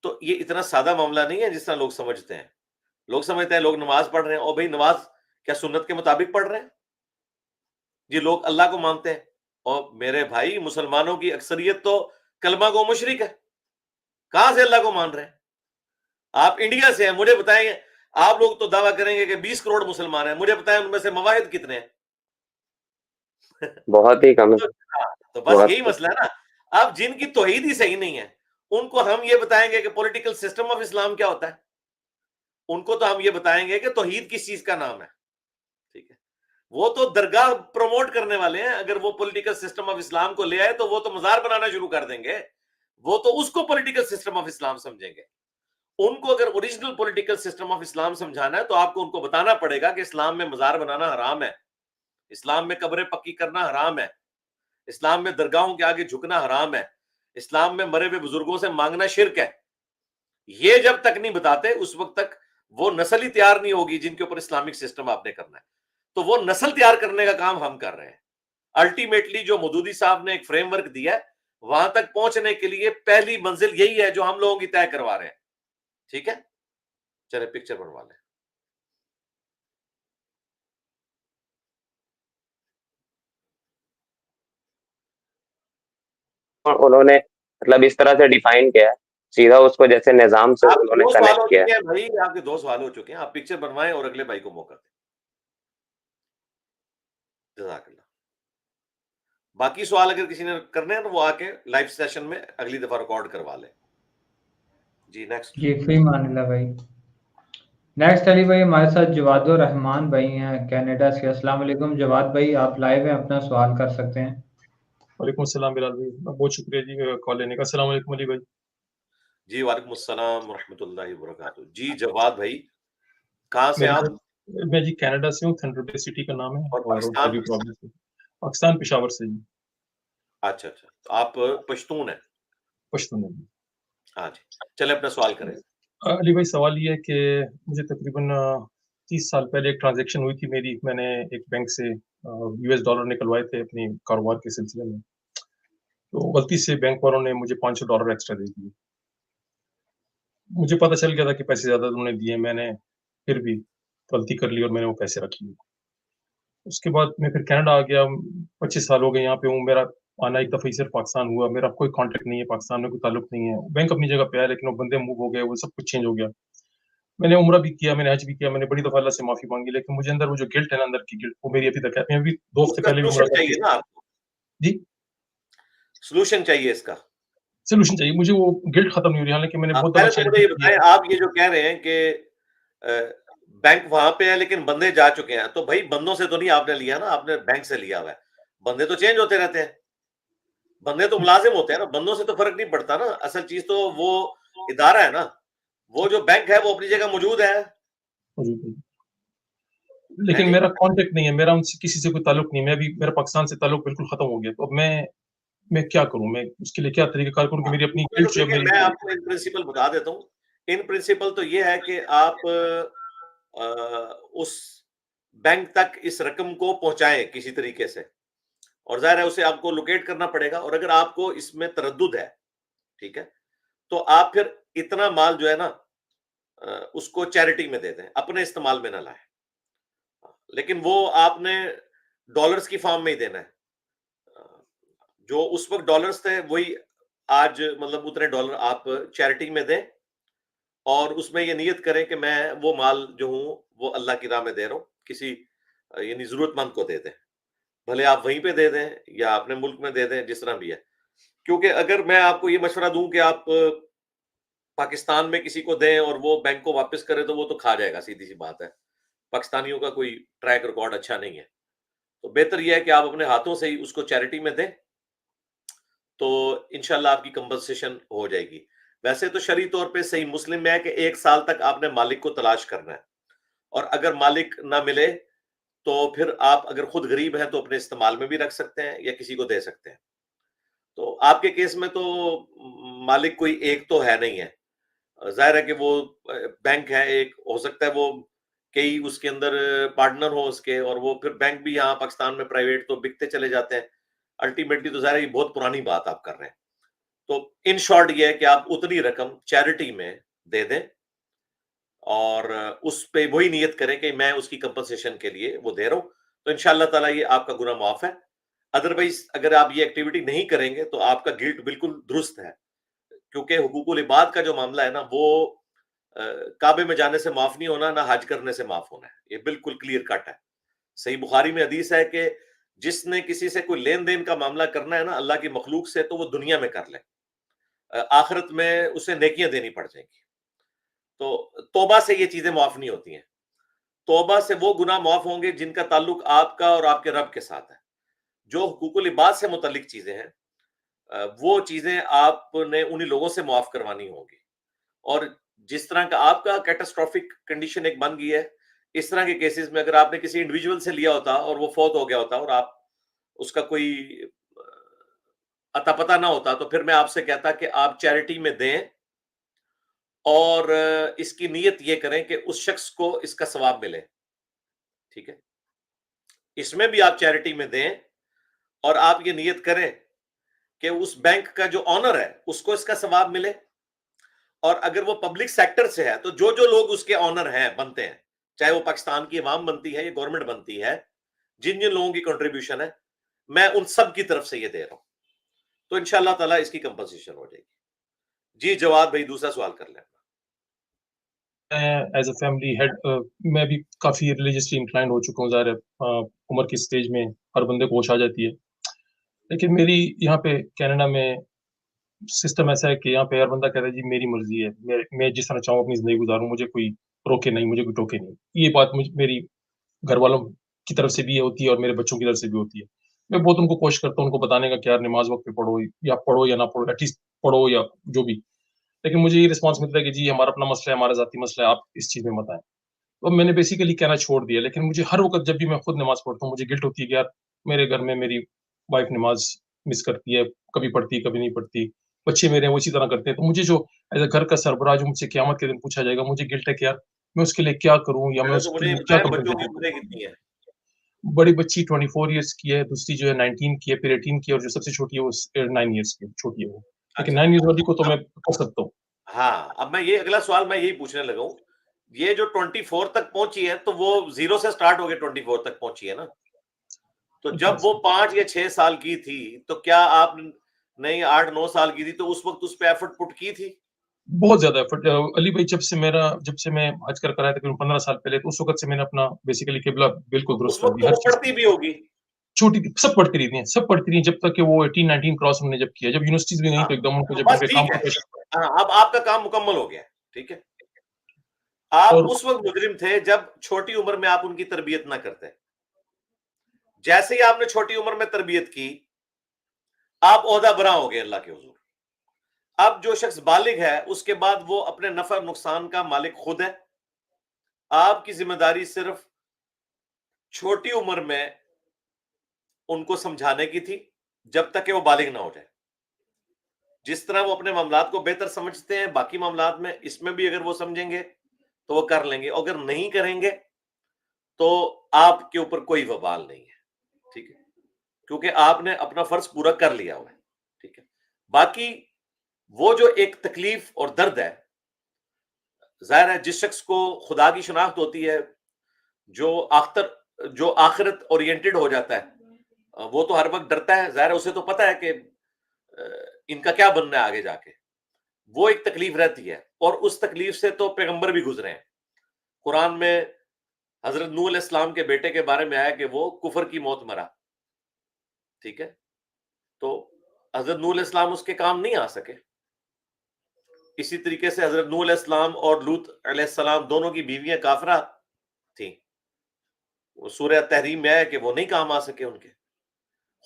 تو یہ اتنا سادہ معاملہ نہیں ہے جس طرح لوگ سمجھتے ہیں۔ لوگ سمجھتے ہیں لوگ نماز پڑھ رہے ہیں، اور بھائی نماز کیا سنت کے مطابق پڑھ رہے ہیں؟ جی لوگ اللہ کو مانتے ہیں، اور میرے بھائی مسلمانوں کی اکثریت تو کلمہ گو مشرک ہے، کہاں سے اللہ کو مان رہے ہیں؟ آپ انڈیا سے ہیں، مجھے بتائیں گے، آپ لوگ تو دعویٰ کریں گے کہ 20 کروڑ مسلمان ہیں، مجھے بتائیں ان میں سے مواحد کتنے ہیں؟ بہت ہی کم ہے۔ تو بس یہی مسئلہ ہے نا۔ اب جن کی توحید ہی صحیح نہیں ہے ان کو ہم یہ بتائیں گے کہ پولیٹیکل سسٹم آف اسلام کیا ہوتا ہے، ان کو تو ہم یہ بتائیں گے کہ توحید کس چیز کا نام ہے. ٹھیک ہے, وہ تو درگاہ پروموٹ کرنے والے ہیں. اگر وہ پولیٹیکل سسٹم آف اسلام کو لے آئے تو وہ تو مزار بنانا شروع کر دیں گے. وہ تو اس کو پولیٹیکل سسٹم آف اسلام سمجھیں گے. ان کو اگر اوریجنل پولیٹیکل سسٹم آف اسلام سمجھانا ہے تو آپ کو ان کو بتانا پڑے گا کہ اسلام میں مزار بنانا حرام ہے, اسلام میں قبریں پکی کرنا حرام ہے, اسلام میں درگاہوں کے آگے جھکنا حرام ہے, اسلام میں مرے ہوئے بزرگوں سے مانگنا شرک ہے. یہ جب تک نہیں بتاتے اس وقت تک وہ نسل ہی تیار نہیں ہوگی جن کے اوپر اسلامک سسٹم آپ نے کرنا ہے. تو وہ نسل تیار کرنے کا کام ہم کر رہے ہیں. الٹیمیٹلی جو مودودی صاحب نے ایک فریم ورک دیا ہے, وہاں تک پہنچنے کے لیے پہلی منزل یہی ہے جو ہم لوگوں کی طے کروا رہے ہیں. ٹھیک ہے, چلے پکچر بنوا لیں. انہوں نے مطلب اس طرح سے ڈیفائن کیا ہے, سیدھا اس کو جیسے نظام سے انہوں نے کنیکٹ کیا ہے. بھائی آپ کے 2 سوال ہو چکے ہیں, آپ پکچر بنوائیں اور اگلے بھائی کو موقع دیں. جزاک اللہ. باقی سوال اگر کسی نے کرنے ہیں تو وہ آ کے لائیو سیشن میں اگلی دفعہ ریکارڈ کروا لیں. جی نیکسٹ. جی فی مان اللہ بھائی. نیکسٹ علی بھائی ہمارے ساتھ جواد الرحمان بھائی ہیں کینیڈا سے. السلام علیکم جواد بھائی, آپ لائیو ہیں, اپنا سوال کر سکتے ہیں. وعلیکم السلام بلال بھائی, بہت شکریہ جی کال لینے کا. السلام علیکم علی بھائی. جی وعلیکم السلام ورحمۃ اللہ وبرکاتہ. جی جواد بھائی, کہاں سے آپ؟ میں جی کینیڈا سے ہوں, تھنڈر بے سٹی کا نام ہے, اور پاکستان؟ پاکستان پشاور سے جی. اچھا اچھا, آپ پشتون ہیں؟ پشتون. ہاں جی, چلے اپنا سوال کریں. علی بھائی سوال یہ ہے کہ مجھے تقریباً 30 سال پہلے ایک ٹرانزیکشن ہوئی تھی میری. میں نے ایک بینک سے $US نکلوائے تھے اپنی کاروبار کے سلسلے میں, تو غلطی سے بینک والوں نے مجھے $500 ایکسٹرا دے دیے. مجھے پتہ چل گیا تھا کہ پیسے زیادہ انہوں نے دیے, میں نے پھر بھی غلطی کر لی اور میں نے وہ پیسے رکھ لیے. اس کے بعد میں پھر کینیڈا آ گیا, 25 سال ہو گئے یہاں پہ ہوں. میرا آنا ایک دفعہ ہی صرف پاکستان ہوا, میرا کوئی کانٹیکٹ نہیں ہے پاکستان میں, کوئی تعلق نہیں ہے. بینک اپنی جگہ پہ ہے لیکن وہ بندے موو ہو گئے, وہ سب کچھ چینج ہو گیا. میں نے عمرہ بھی کیا, میں نے حج بھی کیا, میں نے بڑی دفعہ اللہ سے معافی مانگی, لیکن مجھے اندر وہ جو گلٹ ہے نا, اندر کی گلٹ, وہ میری ابھی تک ہے. میں ابھی 2 ہفتے پہلے بھی عمرہ چاہیے نا آپ کو, جی سولوشن چاہیے اس کا, سولوشن چاہیے مجھے. وہ گلٹ ختم نہیں ہو رہی, حالانکہ میں نے بہت پہلے دفعہ تو مجھے یہ بتائیں, آپ یہ جو کہہ رہے ہیں کہ بینک وہاں پہ ہے لیکن بندے جا چکے ہیں, تو بھائی بندوں سے تو نہیں آپ نے لیا نا, آپ نے بینک سے لیا ہوا ہے. بندے تو چینج ہوتے رہتے ہیں, بندے تو ملازم ہوتے ہیں نا, بندوں سے تو فرق نہیں پڑتا نا. اصل چیز تو وہ ادارہ ہے نا, وہ جو بینک ہے وہ اپنی جگہ موجود ہے. لیکن میرا کانٹیکٹ نہیں ہے, میرا ان سے کسی سے کوئی تعلق نہیں. میں بھی, میرا پاکستان سے تعلق بالکل ختم ہو گیا. تو اب میں کیا کروں, میں اس کے لیے کیا طریقہ کار کروں کہ میری اپنی گلٹ جو ہے میں آپ کو ان پرنسپل بتا دیتا ہوں. ان پرنسپل تو یہ ہے کہ آپ اس بینک تک اس رقم کو پہنچائیں کسی طریقے سے, اور ظاہر ہے اسے آپ کو لوکیٹ کرنا پڑے گا. اور اگر آپ کو اس میں تردد ہے, ٹھیک ہے, تو آپ پھر اتنا مال جو ہے نا اس کو چیریٹی میں دے دیں, اپنے استعمال میں نہ لائیں. لیکن وہ آپ نے ڈالرز کی فارم میں ہی دینا ہے. جو اس وقت ڈالرز تھے وہی آج مطلب اتنے ڈالر آپ چیریٹی میں دیں, اور اس میں یہ نیت کریں کہ میں وہ مال جو ہوں وہ اللہ کی راہ میں دے رہا ہوں, کسی یعنی ضرورت مند کو دے دیں. بھلے آپ وہیں پہ دے دیں یا اپنے ملک میں دے دیں, جس طرح بھی ہے. کیونکہ اگر میں آپ کو یہ مشورہ دوں کہ آپ پاکستان میں کسی کو دیں اور وہ بینک کو واپس کرے تو وہ تو کھا جائے گا, سیدھی سی بات ہے. پاکستانیوں کا کوئی ٹریک ریکارڈ اچھا نہیں ہے. تو بہتر یہ ہے کہ آپ اپنے ہاتھوں سے ہی اس کو چیریٹی میں دیں, تو انشاءاللہ آپ کی کمپنسیشن ہو جائے گی. ویسے تو شرعی طور پہ صحیح مسلم میں ہے کہ 1 سال تک آپ نے مالک کو تلاش کرنا ہے, اور اگر مالک نہ ملے تو پھر آپ اگر خود غریب ہیں تو اپنے استعمال میں بھی رکھ سکتے ہیں یا کسی کو دے سکتے ہیں. تو آپ کے کیس میں تو مالک کوئی ایک تو ہے نہیں ہے, ظاہر ہے کہ وہ بینک ہے ایک, ہو سکتا ہے وہ کئی اس کے اندر پارٹنر ہوں اس کے, اور وہ پھر بینک بھی یہاں پاکستان میں پرائیویٹ تو بکتے چلے جاتے ہیں. الٹیمیٹلی تو ظاہر ہے یہ بہت پرانی بات آپ کر رہے ہیں. تو ان شارٹ یہ ہے کہ آپ اتنی رقم چیریٹی میں دے دیں, اور اس پہ وہی نیت کریں کہ میں اس کی کمپنسیشن کے لیے وہ دے رہا ہوں, تو انشاءاللہ تعالیٰ یہ آپ کا گناہ معاف ہے. ادروائز اگر آپ یہ ایکٹیویٹی نہیں کریں گے تو آپ کا گلٹ بالکل درست ہے, کیونکہ حقوق العباد کا جو معاملہ ہے نا, وہ کعبے میں جانے سے معاف نہیں ہونا, نہ حج کرنے سے معاف ہونا ہے. یہ بالکل کلیئر کٹ ہے. صحیح بخاری میں حدیث ہے کہ جس نے کسی سے کوئی لین دین کا معاملہ کرنا ہے نا اللہ کی مخلوق سے, تو وہ دنیا میں کر لے, آخرت میں اسے نیکیاں دینی پڑ جائیں گی. تو توبہ سے یہ چیزیں معاف نہیں ہوتی ہیں. توبہ سے وہ گناہ معاف ہوں گے جن کا تعلق آپ کا اور آپ کے رب کے ساتھ ہے. جو حقوق العباد سے متعلق چیزیں ہیں وہ چیزیں آپ نے انہی لوگوں سے معاف کروانی ہوں گی. اور جس طرح کا آپ کا کیٹاسٹرافک کنڈیشن ایک بن گئی ہے، اس طرح کے کیسز میں اگر آپ نے کسی انڈیویجول سے لیا ہوتا اور وہ فوت ہو گیا ہوتا اور آپ اس کا کوئی اتا پتہ نہ ہوتا، تو پھر میں آپ سے کہتا کہ آپ چیریٹی میں دیں اور اس کی نیت یہ کریں کہ اس شخص کو اس کا ثواب ملے. ٹھیک ہے، اس میں بھی آپ چیریٹی میں دیں اور آپ یہ نیت کریں کہ اس بینک کا جو آنر ہے اس کو اس کا ثواب ملے. اور اگر وہ پبلک سیکٹر سے ہے تو جو لوگ اس کے آنر ہیں بنتے ہیں، چاہے وہ پاکستان کی عوام بنتی ہے یا گورنمنٹ بنتی ہے، جن لوگوں کی کنٹریبیوشن ہے، میں ان سب کی طرف سے یہ دے رہا ہوں. تو انشاءاللہ تعالیٰ اس کی کمپنسیشن ہو جائے گی. جی جواد بھائی دوسرا سوال کر لیں. ایز اے فیملی ہیڈ میں بھی کافی ریلیجسلی انکلائنڈ ہو چکا ہوں. ظاہر ہے عمر کی سٹیج میں ہر بندے کو ہوش آ جاتی ہے، لیکن میری یہاں پہ کینیڈا میں سسٹم ایسا ہے کہ یہاں پہ ہر بندہ کہتا ہے جی میری مرضی ہے، میں جس طرح چاہوں اپنی زندگی گزاروں، مجھے کوئی روکے نہیں، مجھے کوئی ٹوکے نہیں. یہ بات میری گھر والوں کی طرف سے بھی ہوتی ہے اور میرے بچوں کی طرف سے بھی ہوتی ہے. میں بہت ان کو کوشش کرتا ہوں ان کو بتانے کا کہ یار نماز وقت پہ پڑھو یا نہ پڑھو، ایٹ لیسٹ پڑھو یا جو بھی. لیکن مجھے یہ رسپانس ملتا ہے کہ جی ہمارا اپنا مسئلہ ہے، ہمارا ذاتی مسئلہ ہے، آپ اس چیز میں مت آئیں. تو میں نے بیسیکلی کہنا چھوڑ دیا. لیکن مجھے ہر وقت جب بھی میں خود نماز پڑھتا ہوں مجھے گلٹ ہوتی ہے کہ یار میرے گھر میں میری وائف نماز مس کرتی ہے، کبھی پڑھتی کبھی نہیں پڑھتی، بچے میرے ہیں وہ اسی طرح کرتے ہیں. تو مجھے جو ایز اے گھر کا سربراہ جو مجھ سے قیامت کے دن پوچھا جائے گا، مجھے گلٹ ہے کہ یار میں اس کے لیے کیا کروں یا میں اس تو کے مجھے لیے کیا بتائیں بچوں کی کمپنسیشن. عمریں کتنی ہیں؟ بڑی بچی 24 ایئرس کی ہے، دوسری جو ہے 19 کی ہے، پھر 18 کی ہے، اور جو سب سے چھوٹی ہے وہ 9 ایئرس کی چھوٹی ہے وہ. لیکن 9 ایئرس والی کو تو میں کر سکتا ہوں. ہاں اب میں یہ اگلا سوال میں یہی پوچھنے لگا ہوں، یہ جو 24 تک پہنچی ہے تو وہ 0 سے سٹارٹ ہو گئے 24 تک پہنچی ہے نا. تو جب وہ 5 یا 6 سال کی تھی تو کیا آپ نہیں 8-9 سال کی تھی تو اس وقت اس پہ ایفرٹ پٹ کی تھی؟ بہت زیادہ ایفرٹ. علی بھائی جب سے میں حج کر آیا تقریباً 15 سال پہلے، تو اس وقت سے میں نے اپنا بیسیکلی قبلہ بالکل درست اس کر وقت دیا. تو ہر وہ چیز پڑھتی بھی ہوگی. چھوٹی سب پڑھتی رہتی ہیں، سب پڑھتی رہی جب تک کہ وہ 18-19 کراس ہم نے جب کیا، جب یونیورسٹیز بھی نہیں تو ایک دم ان کو جب ان بس کے کام ٹھیک کا ہے، پریشر. ہاں اب آپ کا کام مکمل ہو گیا. ٹھیک ہے، آپ اور اس وقت مجرم تھے جب چھوٹی عمر میں آپ ان کی تربیت نہ کرتے. جیسے ہی آپ نے چھوٹی عمر میں تربیت کی آپ عہدہ برا ہو گئے اللہ کے حضور. اب جو شخص بالغ ہے اس کے بعد وہ اپنے نفع نقصان کا مالک خود ہے. آپ کی ذمہ داری صرف چھوٹی عمر میں ان کو سمجھانے کی تھی جب تک کہ وہ بالغ نہ ہو جائے. جس طرح وہ اپنے معاملات کو بہتر سمجھتے ہیں باقی معاملات میں، اس میں بھی اگر وہ سمجھیں گے تو وہ کر لیں گے، اگر نہیں کریں گے تو آپ کے اوپر کوئی وبال نہیں ہے. ٹھیک ہے، کیونکہ آپ نے اپنا فرض پورا کر لیا ہوا ہے. ٹھیک ہے، باقی وہ جو ایک تکلیف اور درد ہے، ظاہر ہے جس شخص کو خدا کی شناخت ہوتی ہے، جو آخرت اورینٹڈ ہو جاتا ہے، وہ تو ہر وقت ڈرتا ہے. ظاہر ہے اسے تو پتا ہے کہ ان کا کیا بننا ہے آگے جا کے. وہ ایک تکلیف رہتی ہے، اور اس تکلیف سے تو پیغمبر بھی گزرے ہیں. قرآن میں حضرت نوح علیہ السلام کے بیٹے کے بارے میں آیا کہ وہ کفر کی موت مرا. ٹھیک ہے، تو حضرت نوح علیہ السلام اس کے کام نہیں آ سکے. اسی طریقے سے حضرت نوح علیہ السلام اور لوط علیہ السلام دونوں کی بیویاں کافرہ تھیں. وہ سورہ تحریم میں ہے کہ وہ نہیں کام آ سکے ان کے.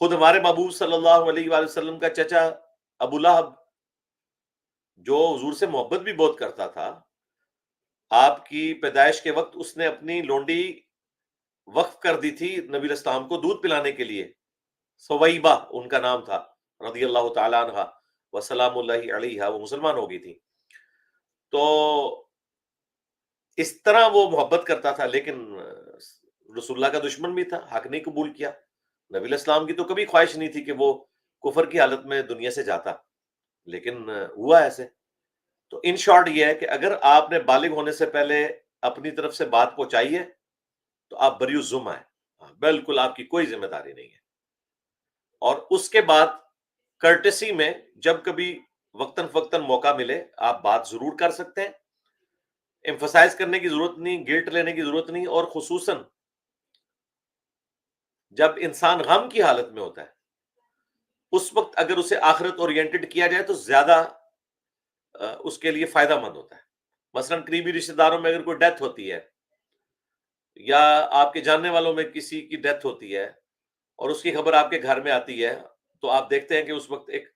خود ہمارے محبوب صلی اللہ علیہ وآلہ وسلم کا چچا ابو لہب جو حضور سے محبت بھی بہت کرتا تھا، آپ کی پیدائش کے وقت اس نے اپنی لونڈی وقف کر دی تھی نبی علیہ السلام کو دودھ پلانے کے لیے. سویبہ ان کا نام تھا رضی اللہ تعالیٰ عنہ وسلام اللہ علیہا. وہ مسلمان ہو گئی تھی. تو اس طرح وہ محبت کرتا تھا، لیکن رسول اللہ کا دشمن بھی تھا، حق نہیں قبول کیا. نبی علیہ السلام کی تو کبھی خواہش نہیں تھی کہ وہ کفر کی حالت میں دنیا سے جاتا، لیکن ہوا ایسے. تو ان شارٹ یہ ہے کہ اگر آپ نے بالغ ہونے سے پہلے اپنی طرف سے بات پہنچائی ہے تو آپ بری الذمہ ہیں، بالکل آپ کی کوئی ذمہ داری نہیں ہے. اور اس کے بعد کرٹسی میں جب کبھی وقتاً فوقتاً موقع ملے آپ بات ضرور کر سکتے ہیں. ایمفسائز کرنے کی ضرورت نہیں، گلٹ لینے کی ضرورت نہیں. اور خصوصاً جب انسان غم کی حالت میں ہوتا ہے اس وقت اگر اسے آخرت اورینٹڈ کیا جائے تو زیادہ اس کے لیے فائدہ مند ہوتا ہے. مثلاً قریبی رشتہ داروں میں اگر کوئی ڈیتھ ہوتی ہے یا آپ کے جاننے والوں میں کسی کی ڈیتھ ہوتی ہے اور اس کی خبر آپ کے گھر میں آتی ہے، تو آپ دیکھتے ہیں کہ اس وقت ایک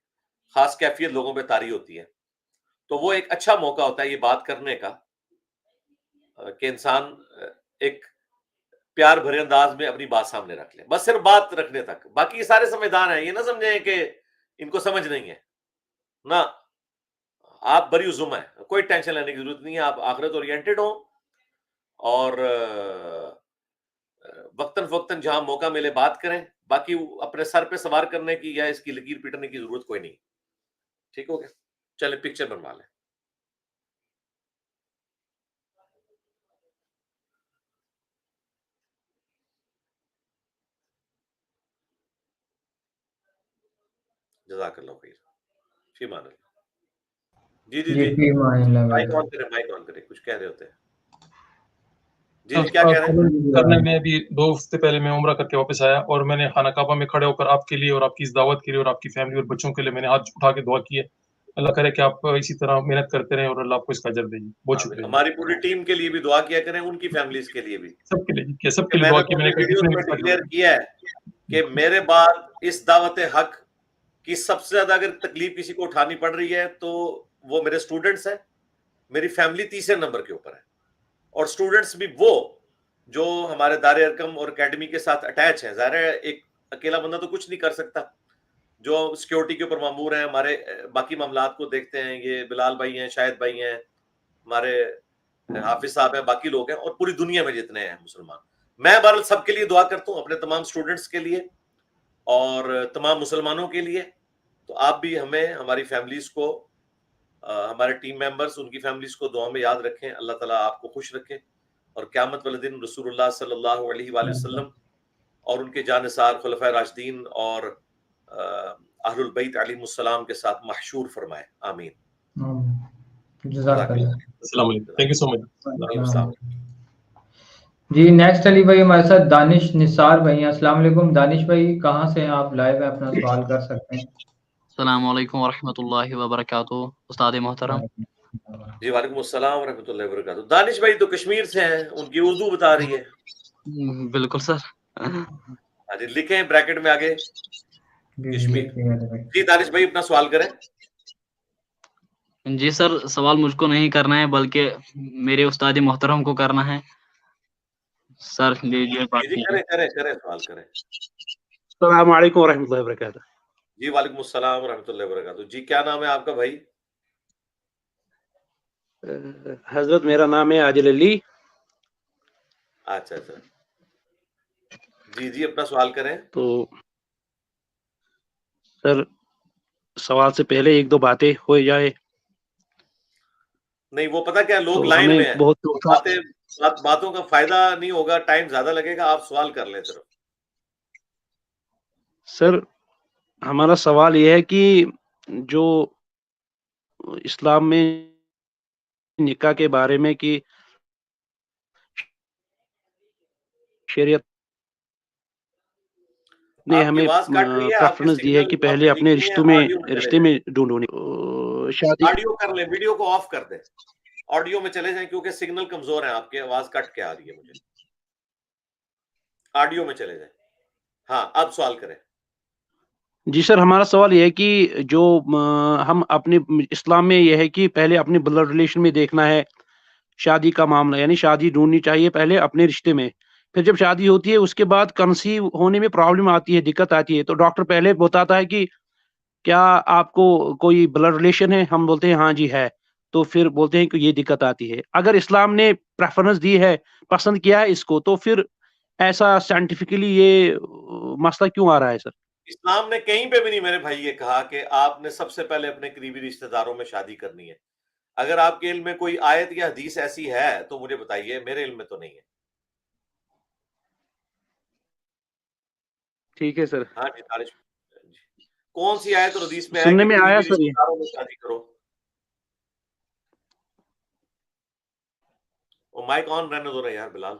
خاص کیفیت لوگوں پہ طاری ہوتی ہے. تو وہ ایک اچھا موقع ہوتا ہے یہ بات کرنے کا کہ انسان ایک پیار بھرے انداز میں اپنی بات سامنے رکھ لے، بس صرف بات رکھنے تک. باقی یہ سارے سمجھدار ہیں، یہ نہ سمجھیں کہ ان کو سمجھ نہیں ہے. نہ، آپ بری عزم ہیں، کوئی ٹینشن لینے کی ضرورت نہیں ہے. آپ آخرت اورینٹڈ ہوں اور وقتاً فوقتاً جہاں موقع ملے بات کریں. باقی اپنے سر پہ سوار کرنے کی یا اس کی لکیر پیٹنے کی ضرورت کوئی نہیں. ٹھیک ہو گیا؟ چلیں پکچر بنوا لیں. جزاک اللہ خیر. فی امان اللہ. جی جی جی فی امان اللہ مائک بھائی. آن کریں، مائک آن کریں، کچھ کہہ رہے ہوتے ہیں. جی جی کیا کہہ رہے ہیں؟ کرنے میں ابھی 2 ہفتے پہلے میں عمرہ کر کے واپس آیا اور میں نے خانہ کعبہ میں کھڑے ہو کر آپ کے لیے اور آپ کی اس دعوت کے لیے اور آپ کی فیملی اور بچوں کے لیے میں نے ہاتھ اٹھا کے دعا کی ہے. اللہ کرے کہ آپ اسی طرح محنت کرتے رہیں اور اللہ آپ کو اس کا اجر دے. بہت شکریہ. ہماری پوری ٹیم کے لیے بھی دعا کیا کریں، ان کی فیملیز کے لیے بھی. سب کے لیے، سب کہ کے لیے میں دعا نے کی. تو میں نے اپنی کہا ویڈیوز جتنے میں بھی ڈکلیئر کیا ہے کہ میرے بعد اس دعوت حق کی سب سے زیادہ اگر تکلیف کسی کو اٹھانی پڑ رہی ہے تو وہ میرے سٹوڈنٹس ہیں. میری فیملی تیسرے نمبر کے اوپر ہے، اور سٹوڈنٹس بھی وہ جو ہمارے دار ارقم اور اکیڈمی کے ساتھ اٹیچ ہیں. ظاہر ہے ایک اکیلا بندہ تو کچھ نہیں کر سکتا. جو سیکیورٹی کے اوپر مامور ہیں، ہمارے باقی معاملات کو دیکھتے ہیں، یہ بلال بھائی ہیں، شاہد بھائی ہیں، ہمارے حافظ صاحب ہیں، باقی لوگ ہیں، اور پوری دنیا میں جتنے ہیں مسلمان. میں بہرحال سب کے لیے دعا کرتا ہوں، اپنے تمام سٹوڈنٹس کے لیے اور تمام مسلمانوں کے لیے. تو آپ بھی ہمیں، ہماری فیملیز کو، ہمارے ٹیم ممبرز، ان کی فیملیز کو دعا میں یاد رکھیں. اللہ تعالیٰ آپ کو خوش رکھے اور قیامت والے دن رسول اللہ صلی اللہ علیہ وآلہ وسلم اور ان کے جانثار خلفائے راشدین اور اہل البیت علیہم السلام کے ساتھ محشور فرمائے. آمین. جزاک اللہ. السلام علیکم. تھینک یو سو مچ. وعلیکم السلام. جی نیکسٹ علی بھائی ہمارے ساتھ دانش نثار بھائی ہیں. السلام علیکم دانش بھائی، کہاں سے ہیں آپ؟ لائیو ہے، اپنا سوال کر سکتے ہیں. السلام علیکم ورحمۃ اللہ وبرکاتہ. استاد محترم. جی وعلیکم السلام ورحمۃ اللہ وبرکاتہ. دانش بھائی تو کشمیر سے ہیں، ان کی اردو بتا رہی ہے. بالکل سر. جی لکھیں بریکٹ میں آگے کشمیر. جی دانش بھائی اپنا سوال کریں. جی سر، سوال مجھ کو نہیں کرنا ہے بلکہ میرے استاد محترم کو کرنا ہے. سر لیجیے بات جی کیجیے. کریں سوال کریں. السلام علیکم ورحمۃ اللہ وبرکاتہ. جی وعلیکم السلام ورحمۃ اللہ وبرکاتہ. جی کیا نام ہے آپ کا بھائی؟ حضرت میرا نام ہے عادل علی. اچھا جی اپنا سوال کریں. تو سر سوال سے پہلے ایک دو باتیں ہو جائے. نہیں وہ پتہ کیا، لوگ تو لائن ہمیں میں ہیں، بہت باتوں کا فائدہ نہیں ہوگا، ٹائم زیادہ لگے گا. آپ سوال کر لیں صرف. سر ہمارا سوال یہ ہے کہ جو اسلام میں نکاح کے بارے میں کہ شریعت نے آپ کی ہمیں آواز کٹ رہی ہے، آپ کے پریفرنس دی ہے سگنل کہ وہاں پہ پہلے ٹھیک اپنے نہیں ہے. رشتے میں ڈھونڈونی شادی. آڈیو کر لیں، ویڈیو کو آف کر دیں، آڈیو میں چلے جائیں کیونکہ سگنل کمزور ہیں آپ کے، آواز کٹ کے آ رہی ہے مجھے. آڈیو میں چلے جائیں. ہاں اب سوال کریں. جی سر ہمارا سوال یہ ہے کہ جو ہم اپنے اسلام میں یہ ہے کہ پہلے اپنے بلڈ ریلیشن میں دیکھنا ہے شادی کا معاملہ، یعنی شادی ڈھونڈنی چاہیے پہلے اپنے رشتے میں. پھر جب شادی ہوتی ہے اس کے بعد کنسیو ہونے میں پرابلم آتی ہے، دقت آتی ہے، تو ڈاکٹر پہلے بتاتا ہے کہ کیا آپ کو کوئی بلڈ ریلیشن ہے؟ ہم بولتے ہیں ہاں جی ہے. تو پھر بولتے ہیں کہ یہ دقت آتی ہے. اگر اسلام نے پریفرنس دی ہے، پسند کیا ہے اس کو، تو پھر ایسا سائنٹیفکلی یہ مسئلہ کیوں آ رہا ہے سر؟ اسلام نے کہیں پہ بھی نہیں میرے بھائی یہ کہا کہ آپ نے سب سے پہلے اپنے قریبی رشتہ داروں میں شادی کرنی ہے. اگر آپ کے علم میں کوئی آیت یا حدیث ایسی ہے تو مجھے بتائیے، میرے علم میں تو نہیں ہے. ٹھیک ہے سر. ہاں جی دانش جی. کون سی آیت اور حدیث میں ہے سننے کہ میں آیا قریبی سر رشتہ یہ. داروں میں شادی کرو؟ وہ مائک آن رہنے دو نا یار بلال.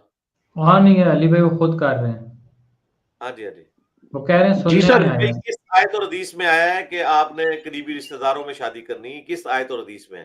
وہاں نہیں ہے علی بھائی، وہ خود کر رہے ہیں. ہاں جی وہ کہہ رہے ہیں جی سننے سر. میں آیا ہے. کس آیت اور حدیث میں آیا ہے کہ آپ نے قریبی رشتہ داروں میں شادی کرنی ہے؟ کس آیت اور حدیث میں ہے؟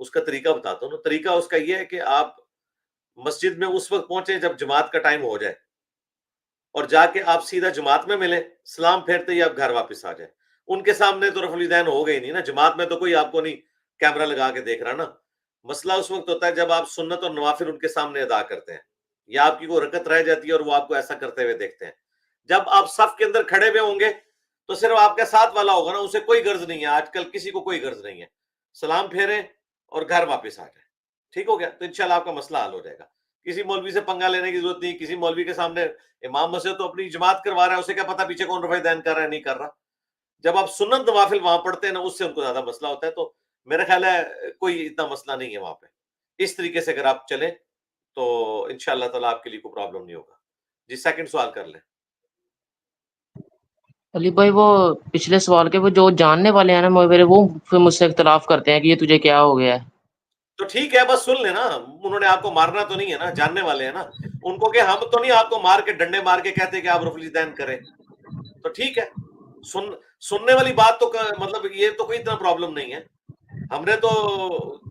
اس کا طریقہ بتاتا ہوں نا. طریقہ اس کا یہ ہے کہ آپ مسجد میں اس وقت پہنچے جب جماعت کا ٹائم ہو جائے, اور جا کے آپ سیدھا جماعت میں ملیں, سلام پھیرتے ہی آپ گھر واپس آ جائیں. ان کے سامنے تو رفع الیدین ہو گئی نہیں نا, جماعت میں تو کوئی آپ کو نہیں کیمرہ لگا کے دیکھ رہا نا. مسئلہ اس وقت ہوتا ہے جب آپ سنت اور نوافل ان کے سامنے ادا کرتے ہیں, یا آپ کی کوئی رکعت رہ جاتی ہے اور وہ آپ کو ایسا کرتے ہوئے دیکھتے ہیں. جب آپ صف کے اندر کھڑے ہوئے ہوں گے تو صرف آپ کے ساتھ والا ہوگا نا, اسے کوئی غرض نہیں ہے, آج کل کسی کو کوئی غرض نہیں ہے, سلام پھیریں اور گھر واپس آ جائیں. ٹھیک ہو گیا؟ تو انشاءاللہ آپ کا مسئلہ حل ہو جائے گا. کسی مولوی سے پنگا لینے کی ضرورت نہیں. کسی مولوی کے سامنے امام مسجد تو اپنی جماعت کروا رہا ہے, اسے کیا پتا پیچھے کون رفع الیدین کر رہا ہے نہیں کر رہا. جب آپ سنت نوافل وہاں پڑھتے ہیں نا, اس سے ان کو زیادہ مسئلہ ہوتا ہے. تو میرا خیال ہے کوئی اتنا مسئلہ نہیں ہے وہاں پہ. اس طریقے سے اگر آپ چلیں تو انشاءاللہ تعالیٰ آپ کے لیے کوئی پرابلم نہیں ہوگا. جی سیکنڈ سوال کر لیں. علی بھائی وہ پچھلے سوال کے وہ جو جاننے والے ہیں نا میرے, وہ پھر مجھ سے اختلاف کرتے ہیں کہ یہ تجھے کیا ہو گیا ہے. تو ٹھیک ہے, بس سن لینا, انہوں نے آپ کو مارنا تو نہیں ہے نا, جاننے والے ہیں نا. ان کو کہ ہم تو نہیں آپ کو مار کے ڈنڈے مار کے کہتے کہ آپ رفع الیدین کریں. تو ٹھیک ہے, سننے والی بات تو مطلب یہ تو کوئی اتنا پرابلم نہیں ہے. ہم نے تو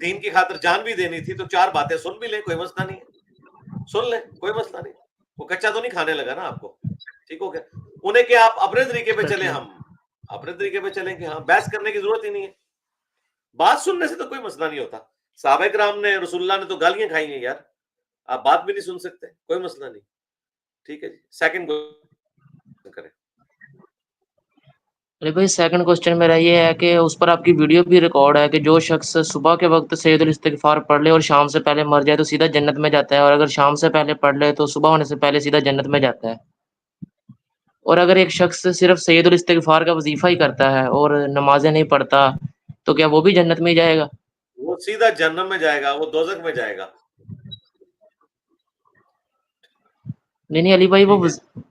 دین کی خاطر جان بھی دینی تھی, تو 4 باتیں سن بھی لیں, کوئی مسئلہ نہیں ہے. سن لیں, کوئی مسئلہ نہیں. وہ کچا تو نہیں کھانے لگا نا آپ کو. ٹھیک ہو گیا؟ انہیں کہ آپ اپنے طریقے پہ چلیں, ہم اپنے طریقے پہ چلیں کہ ہاں بحث کرنے کی ضرورت ہی نہیں ہے. بات سننے سے تو کوئی مسئلہ نہیں ہوتا. صحابہ کرام نے, رسول اللہ نے تو گالیاں کھائی ہیں یار, آپ بات بھی نہیں سن سکتے, کوئی مسئلہ نہیں. ٹھیک ہے جی, سیکنڈ کریں. ارے بھائی سیکنڈ کوسچن میرا یہ ہے کہ اس پر آپ کی ویڈیو بھی ریکارڈ ہے کہ جو شخص صبح کے وقت سید الاستغفار پڑھ لے اور شام سے پہلے مر جائے تو سیدھا جنت میں جاتا ہے, اور اگر شام سے پہلے پڑھ لے تو صبح ہونے سے پہلے سیدھا جنت میں جاتا ہے. اور اگر ایک شخص صرف سید الاستغفار کا وظیفہ ہی کرتا ہے اور نمازیں نہیں پڑھتا تو کیا وہ بھی جنت میں ہی جائے گا؟ وہ سیدھا جہنم میں جائے گا, وہ دوزخ میں جائے گا. نہیں علی بھائی, وہ ٹھیک ہے,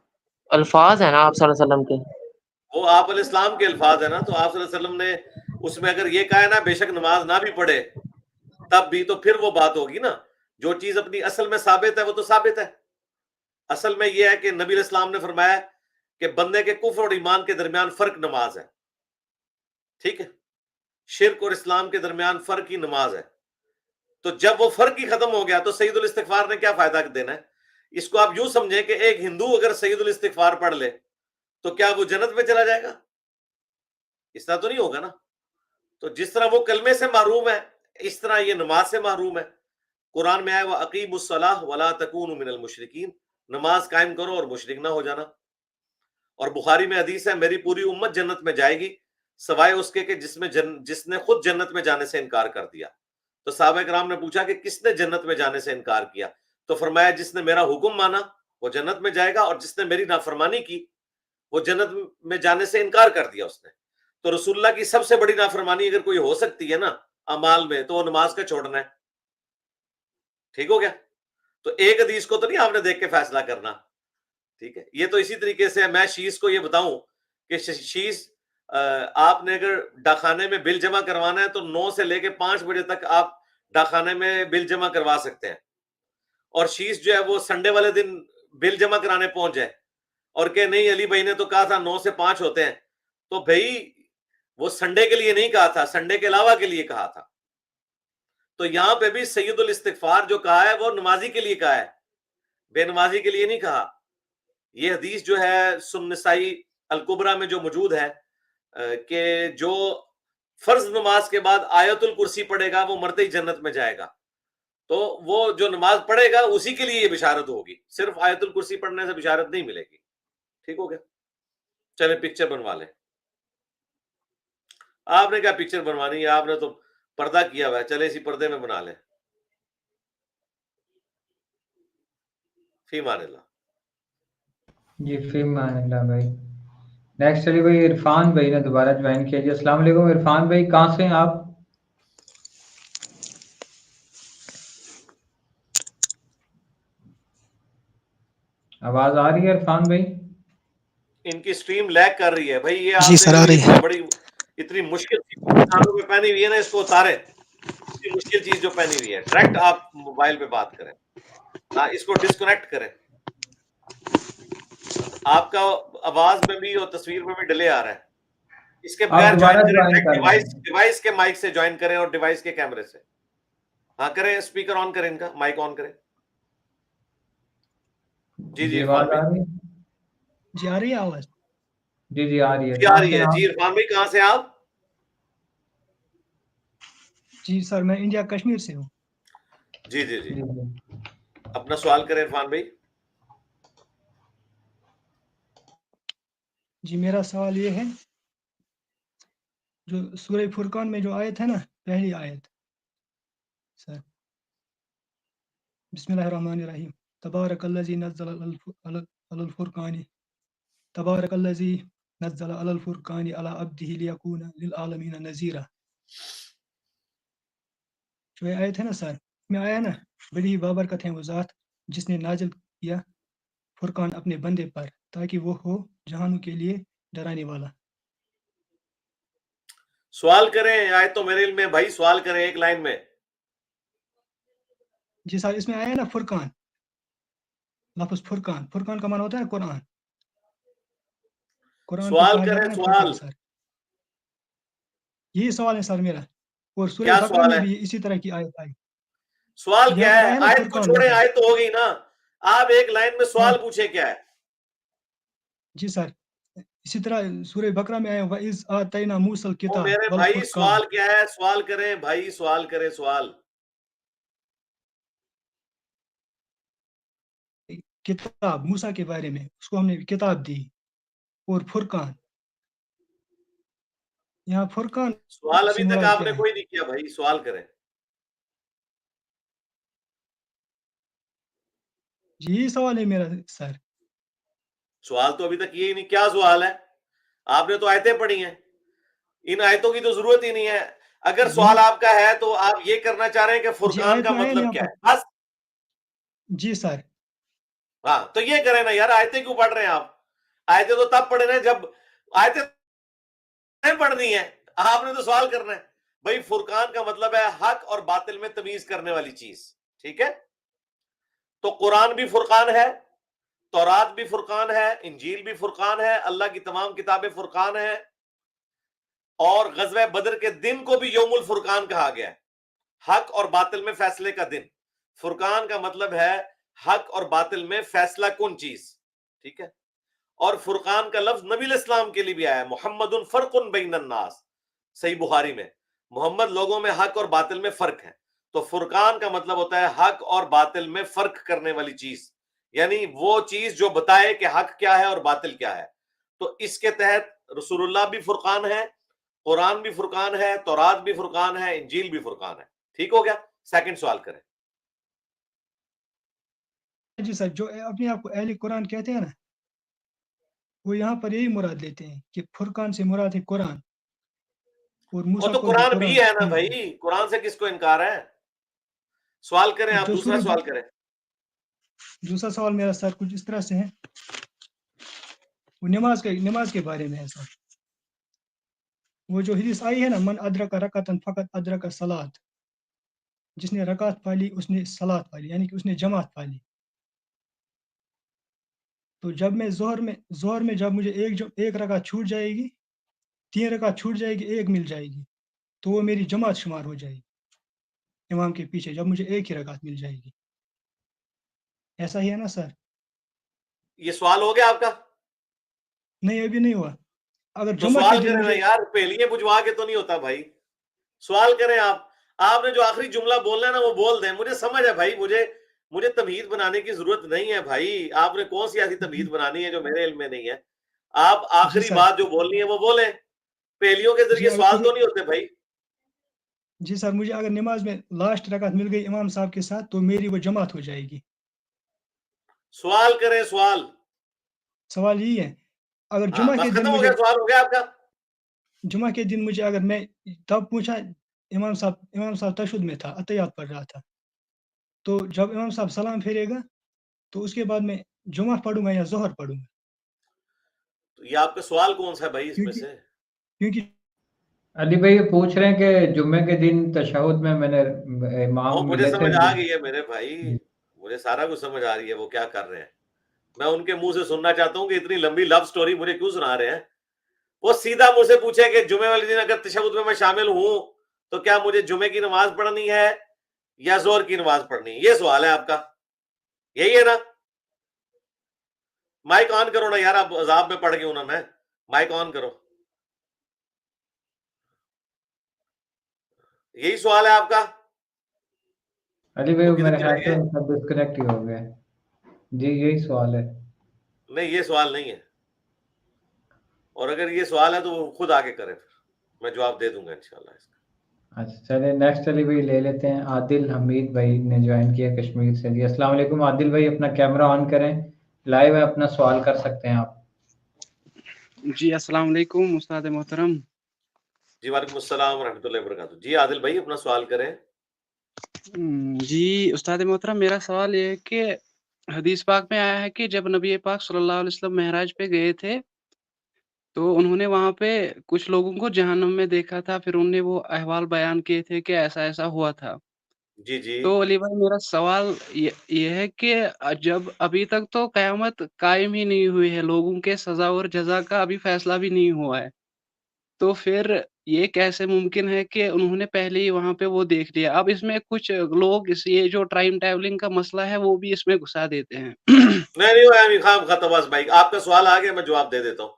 الفاظ ہیں نا آپ صلی اللہ علیہ وسلم کے. وہ آپ علیہ السلام کے الفاظ ہیں نا, تو آپ صلی اللہ علیہ وسلم نے اس میں اگر یہ کہا ہے نا بے شک نماز نہ بھی پڑھے تب بھی, تو پھر وہ بات ہوگی نا. جو چیز اپنی اصل میں ثابت ہے وہ تو ثابت ہے. اصل میں یہ ہے کہ نبی علیہ السلام نے فرمایا کہ بندے کے کفر اور ایمان کے درمیان فرق نماز ہے. ٹھیک ہے, شرک اور اسلام کے درمیان فرق ہی نماز ہے. تو جب وہ فرق ہی ختم ہو گیا تو سید الاستغفار نے کیا فائدہ دینا ہے؟ اس کو آپ یوں سمجھیں کہ ایک ہندو اگر سید الاستغفار پڑھ لے تو کیا وہ جنت میں چلا جائے گا؟ اس طرح تو نہیں ہوگا نا. تو جس طرح وہ کلمے سے محروم ہے, اس طرح یہ نماز سے محروم ہے. قرآن میں آئے وَأَقِیمُوا الصَّلَاةَ وَلَا تَكُونُوا مِنَ الْمُشْرِكِينَ, نماز قائم کرو اور مشرک نہ ہو جانا. اور بخاری میں حدیث ہے میری پوری امت جنت میں جائے گی سوائے اس کے کہ جس نے خود جنت میں جانے سے انکار کر دیا. تو صحابہ کرام نے پوچھا کہ کس نے جنت میں جانے سے انکار کیا؟ تو فرمایا جس نے میرا حکم مانا وہ جنت میں جائے گا, اور جس نے میری نافرمانی کی وہ جنت میں جانے سے انکار کر دیا اس نے. تو رسول اللہ کی سب سے بڑی نافرمانی اگر کوئی ہو سکتی ہے نا اعمال میں, تو وہ نماز کا چھوڑنا ہے. ٹھیک ہو گیا؟ تو ایک حدیث کو تو نہیں آپ نے دیکھ کے فیصلہ کرنا. ٹھیک ہے, یہ تو اسی طریقے سے میں شیش کو یہ بتاؤں کہ شیش آپ نے اگر ڈاکخانے میں بل جمع کروانا ہے تو 9 سے لے کے 5 بجے تک آپ ڈاکخانے میں بل جمع کروا سکتے ہیں. اور شیش جو ہے وہ سنڈے والے دن بل جمع کرانے پہنچ جائے اور کہ نہیں علی بھائی نے تو کہا تھا 9 سے 5 ہوتے ہیں, تو بھائی وہ سنڈے کے لیے نہیں کہا تھا, سنڈے کے علاوہ کے لیے کہا تھا. تو یہاں پہ بھی سید الاستغفار جو کہا ہے وہ نمازی کے لیے کہا ہے, بے نمازی کے لیے نہیں کہا. یہ حدیث جو ہے سنن نسائی الکبریٰ میں جو موجود ہے کہ جو فرض نماز کے بعد آیت الکرسی پڑھے گا وہ مرتے ہی جنت میں جائے گا. تو وہ جو نماز پڑھے گا اسی کے لیے یہ بشارت ہوگی, صرف آیت الکرسی پڑھنے سے بشارت نہیں ملے گی. ٹھیک ہو گیا؟ چلیں پکچر بنوا لیں. آپ نے کیا پکچر بنوانی ہے, آپ نے تو پردہ کیا ہوا ہے, چلے اسی پردے میں بنا لیں. فی امان اللہ. جی فی امان اللہ بھائی. نیکسٹ علی بھائی عرفان بھائی نے دوبارہ جوائن کیا. جی السلام علیکم عرفان بھائی, کہاں سے ہیں آپ؟ آواز آ رہی ہے عرفان بھائی؟ ان کی سٹریم لیگ کر رہی ہے بھائی. یہ جی آپ سر نے آ کبھی رہی ہے. اتنی مشکل چیز کانوں میں پہنی ہوئی ہے نا, اس کو اتارے. اتنی مشکل چیز جو پہنی ہوئی ہے, ڈائریکٹ آپ موبائل پہ بات کریں, اس کو ڈسکنیکٹ کریں. آپ کا آواز میں بھی اور تصویر میں بھی ڈیلے آ رہا ہے. اس کے آپ بغیر دوبارہ جوائن کریں, جوائن کر لیں. ڈیوائس کے مائک سے جوائن کریں اور ڈیوائس کے کیمرے سے. ہاں کریں، اسپیکر آن کریں، ان کا مائک آن کریں. جی جی عرفان آواز آ بھائی. رہی ہے؟ جی آ رہی ہے آواز؟ جی جی آ رہی ہے. جی آ کہاں رہی سے ہے. آپ؟ جی عرفان بھائی کہاں سے آپ؟ جی سر میں انڈیا کشمیر سے ہوں. جی جی جی جی جی اپنا سوال کریں عرفان بھائی. جی میرا سوال یہ ہے، جو سورہ فرقان میں جو آیت ہے نا، پہلی آیت سر، بسم اللہ الرحمن الرحیم، تبارک الذی نزل علی الفرقان، تبارک الذی نزل علی الفرقان علی عبدہ لیکون للعالمین نذیرا. جو یہ آیت ہے نا سر، میں آیا نا، بڑی بابرکت ہے وہ ذات جس نے نازل کیا فرقان اپنے بندے پر تاکہ وہ ہو جہانوں کے لیے ڈرانے والا. سوال کریں، آئے تو میرے علم میں بھائی سوال کریں ایک لائن میں. جی سر اس میں آیا نا فرقان، لفظ فرقان، فرقان کا معنی ہوتا ہے قرآن. قرآن کو سوال کہا جاتا کریں ہے نا فرقان سوال. سر. یہی سوال ہے سر میرا. اور سورہ کیا بقرہ سوال میں ہے؟ بھی اسی طرح کی آیت آئی. سوال یہاں کیا پر ہے؟ آیا نا آیت کو فرقان چھوڑیں، لفظ. آیت تو ہوگی نا. آپ ایک لائن میں ہاں سوال پوچھیں کیا ہے. جی سر اسی طرح سورہ بقرہ میں آیا وَإِذْ آتَيْنَا مُوسَى او الْكِتَابَ میرے بھائی وَالْفُرْقَانَ. سوال کیا ہے؟ سوال کریں بھائی، سوال کریں سوال. کتاب موسیٰ کے بارے میں، اس کو ہم نے کتاب دی. اور فرقان، یہاں فرقان سوال سے ابھی تک مراد آپ کیا نے ہے؟ کوئی نہیں کیا بھائی، سوال کریں. جی یہی سوال ہے میرا سر. سوال تو ابھی تک یہ ہی نہیں. کیا سوال ہے؟ آپ نے تو آیتیں پڑھی ہیں، ان آیتوں کی تو ضرورت ہی نہیں ہے. اگر یہی سوال آپ کا ہے تو آپ یہ کرنا چاہ رہے ہیں کہ جی فرقان آیت کا میں آیا نا مطلب یہاں کیا پر. ہے بس. جی سر. ہاں تو یہ کریں نا یار، آیتیں کیوں پڑھ رہے ہیں آپ؟ آیتیں تو تب پڑھے نا جب آیتیں پڑھنی ہے. آپ نے تو سوال کرنا ہے. بھائی فرقان کا مطلب ہے حق اور باطل میں تمیز کرنے والی چیز. ٹھیک ہے، تو قرآن بھی فرقان ہے، تورات بھی فرقان ہے، انجیل بھی فرقان ہے، اللہ کی تمام کتابیں فرقان ہیں، اور غزوہ بدر کے دن کو بھی یوم الفرقان کہا گیا ہے، حق اور باطل میں فیصلے کا دن. فرقان کا مطلب ہے حق اور باطل میں فیصلہ کن چیز. ٹھیک ہے، اور فرقان کا لفظ نبی الاسلام کے لیے بھی آیا، محمد فرق بین الناس، صحیح بخاری میں، محمد لوگوں میں حق اور باطل میں فرق ہے. تو فرقان کا مطلب ہوتا ہے حق اور باطل میں فرق کرنے والی چیز، یعنی وہ چیز جو بتائے کہ حق کیا ہے اور باطل کیا ہے. تو اس کے تحت رسول اللہ بھی فرقان ہے، قرآن بھی فرقان ہے، تورات بھی فرقان ہے، انجیل بھی فرقان ہے. ٹھیک ہو گیا. سیکنڈ سوال کریں. جی سر جو اپنے آپ کو اہل قرآن کہتے ہیں نا، وہ یہاں پر یہی مراد لیتے ہیں کہ فرقان سے مراد ہے قرآن، اور وہ موسیٰ تو کو بھی قرآن بھی قرآن ہے نا ہی. بھائی، قرآن سے کس کو انکار ہے. سوال کریں آپ، جو دوسرا سوال کریں. دوسرا سوال میرا سر کچھ اس طرح سے ہے، وہ نماز کے بارے میں ہے سر. وہ جو حدیث آئی ہے نا، من ادرک رکعتن فقط ادرک الصلاۃ، جس نے رکعت پالی اس نے صلاۃ پالی، یعنی کہ اس نے جماعت پالی. تو جب میں ظہر میں جب مجھے ایک رکعت چھوٹ جائے گی، 3 رکعت چھوٹ جائے گی، ایک مل جائے گی، تو وہ میری جماعت شمار ہو جائے گی امام کے پیچھے، جب مجھے ایک ہی رکعت مل جائے گی. ایسا ہی ہے نا سر؟ یہ سوال ہو گیا آپ کا؟ نہیں ابھی نہیں ہوا. اگر تو جمعہ کے سوال دن کریں نا مجھے یار، پہلیے بجوا کے تو نہیں ہوتا بھائی. سوال کریں آپ. آپ نے جو آخری جملہ بولنا ہے نا وہ بول دیں. مجھے سمجھ ہے بھائی، مجھے تمہید بنانے کی ضرورت نہیں ہے بھائی. آپ نے کون سی ایسی تمہید بنانی ہے جو میرے علم میں نہیں ہے. آپ جی آخری سر. بات جو بولنی ہے وہ بولیں. پہلیوں کے جی ذریعے اگر سوال مجھے تو نہیں ہوتے بھائی. جی سر مجھے اگر نماز میں لاسٹ رکعت مل گئی امام صاحب کے ساتھ تو میری وہ جماعت ہو جائے گی. سوال کریں سوال. سوال یہی ہے، اگر ہاں جمعہ بس کے دن ختم ہو مجھے گیا، سوال ہو گیا آپ کا. جمعہ کے دن مجھے اگر میں تب پوچھا، امام صاحب تشہد میں تھا، عطیات پڑھ رہا تھا، تو جب امام صاحب سلام پھیرے گا تو اس کے بعد میں جمعہ پڑھوں گا یا ظہر پڑھوں گا؟ تو یہ آپ کا سوال کون سا ہے بھائی اس میں سے؟ کیونکہ علی بھائی یہ پوچھ رہے ہیں کہ جمعے کے دن تشہد میں نے امام مجھے ملے تھے. سمجھ آ گئی ہے میرے بھائی، مجھے سارا کچھ سمجھ آ رہی ہے وہ کیا کر رہے ہیں. میں ان کے منہ سے سننا چاہتا ہوں کہ اتنی لمبی لو سٹوری مجھے کیوں سنا رہے ہیں. وہ سیدھا مجھ سے پوچھے کہ جمعے والے دن اگر تشہد میں شامل ہوں تو کیا مجھے جمعے کی نماز پڑھنی ہے یا زور کی نماز پڑھنی؟ یہ سوال ہے آپ کا، یہی ہے نا؟ مائک آن کرو نا یار، اب عذاب میں پڑ گئی ہوں نا میں، مائک آن کرو. یہی سوال ہے آپ کا؟ علی بھائی وہ کدھر میرے چلے خیال سے گئے؟ سب ڈسکنیکٹ ہی ہو گئے. جی یہی سوال ہے. نہیں یہ سوال نہیں ہے، اور اگر یہ سوال ہے تو وہ خود آگے کرے، پھر میں جواب دے دوں گا انشاءاللہ اس کا. اچھا چلے نیکسٹ علی بھائی لے لیتے ہیں. عادل حمید بھائی نے جوائن کیا کشمیر سے. جی السلام علیکم عادل بھائی، اپنا کیمرہ آن کریں، لائیو ہے، اپنا سوال کر سکتے ہیں آپ. جی السلام علیکم استاد محترم. جی وعلیکم السلام ورحمۃ اللہ وبرکاتہ. جی عادل بھائی اپنا سوال کریں. جی استاد محترم، میرا سوال یہ ہے کہ حدیث پاک میں آیا ہے کہ جب نبی پاک صلی اللہ علیہ وسلم معراج پہ گئے تھے تو انہوں نے وہاں پہ کچھ لوگوں کو جہنم میں دیکھا تھا، پھر انہوں نے وہ احوال بیان کیے تھے کہ ایسا ایسا ہوا تھا. جی جی تو علی بھائی میرا سوال یہ ہے کہ جب ابھی تک تو قیامت قائم ہی نہیں ہوئی ہے، لوگوں کے سزا اور جزا کا ابھی فیصلہ بھی نہیں ہوا ہے، تو پھر یہ کیسے ممکن ہے کہ انہوں نے پہلے ہی وہاں پہ وہ دیکھ لیا؟ اب اس میں کچھ لوگ یہ جو ٹائم ٹریولنگ کا مسئلہ ہے وہ بھی اس میں گھسا دیتے ہیں. نہیں ہوا ابھی خام ختم بس بھائی، آپ کا سوال آ گیا، میں جواب دے دیتا ہوں.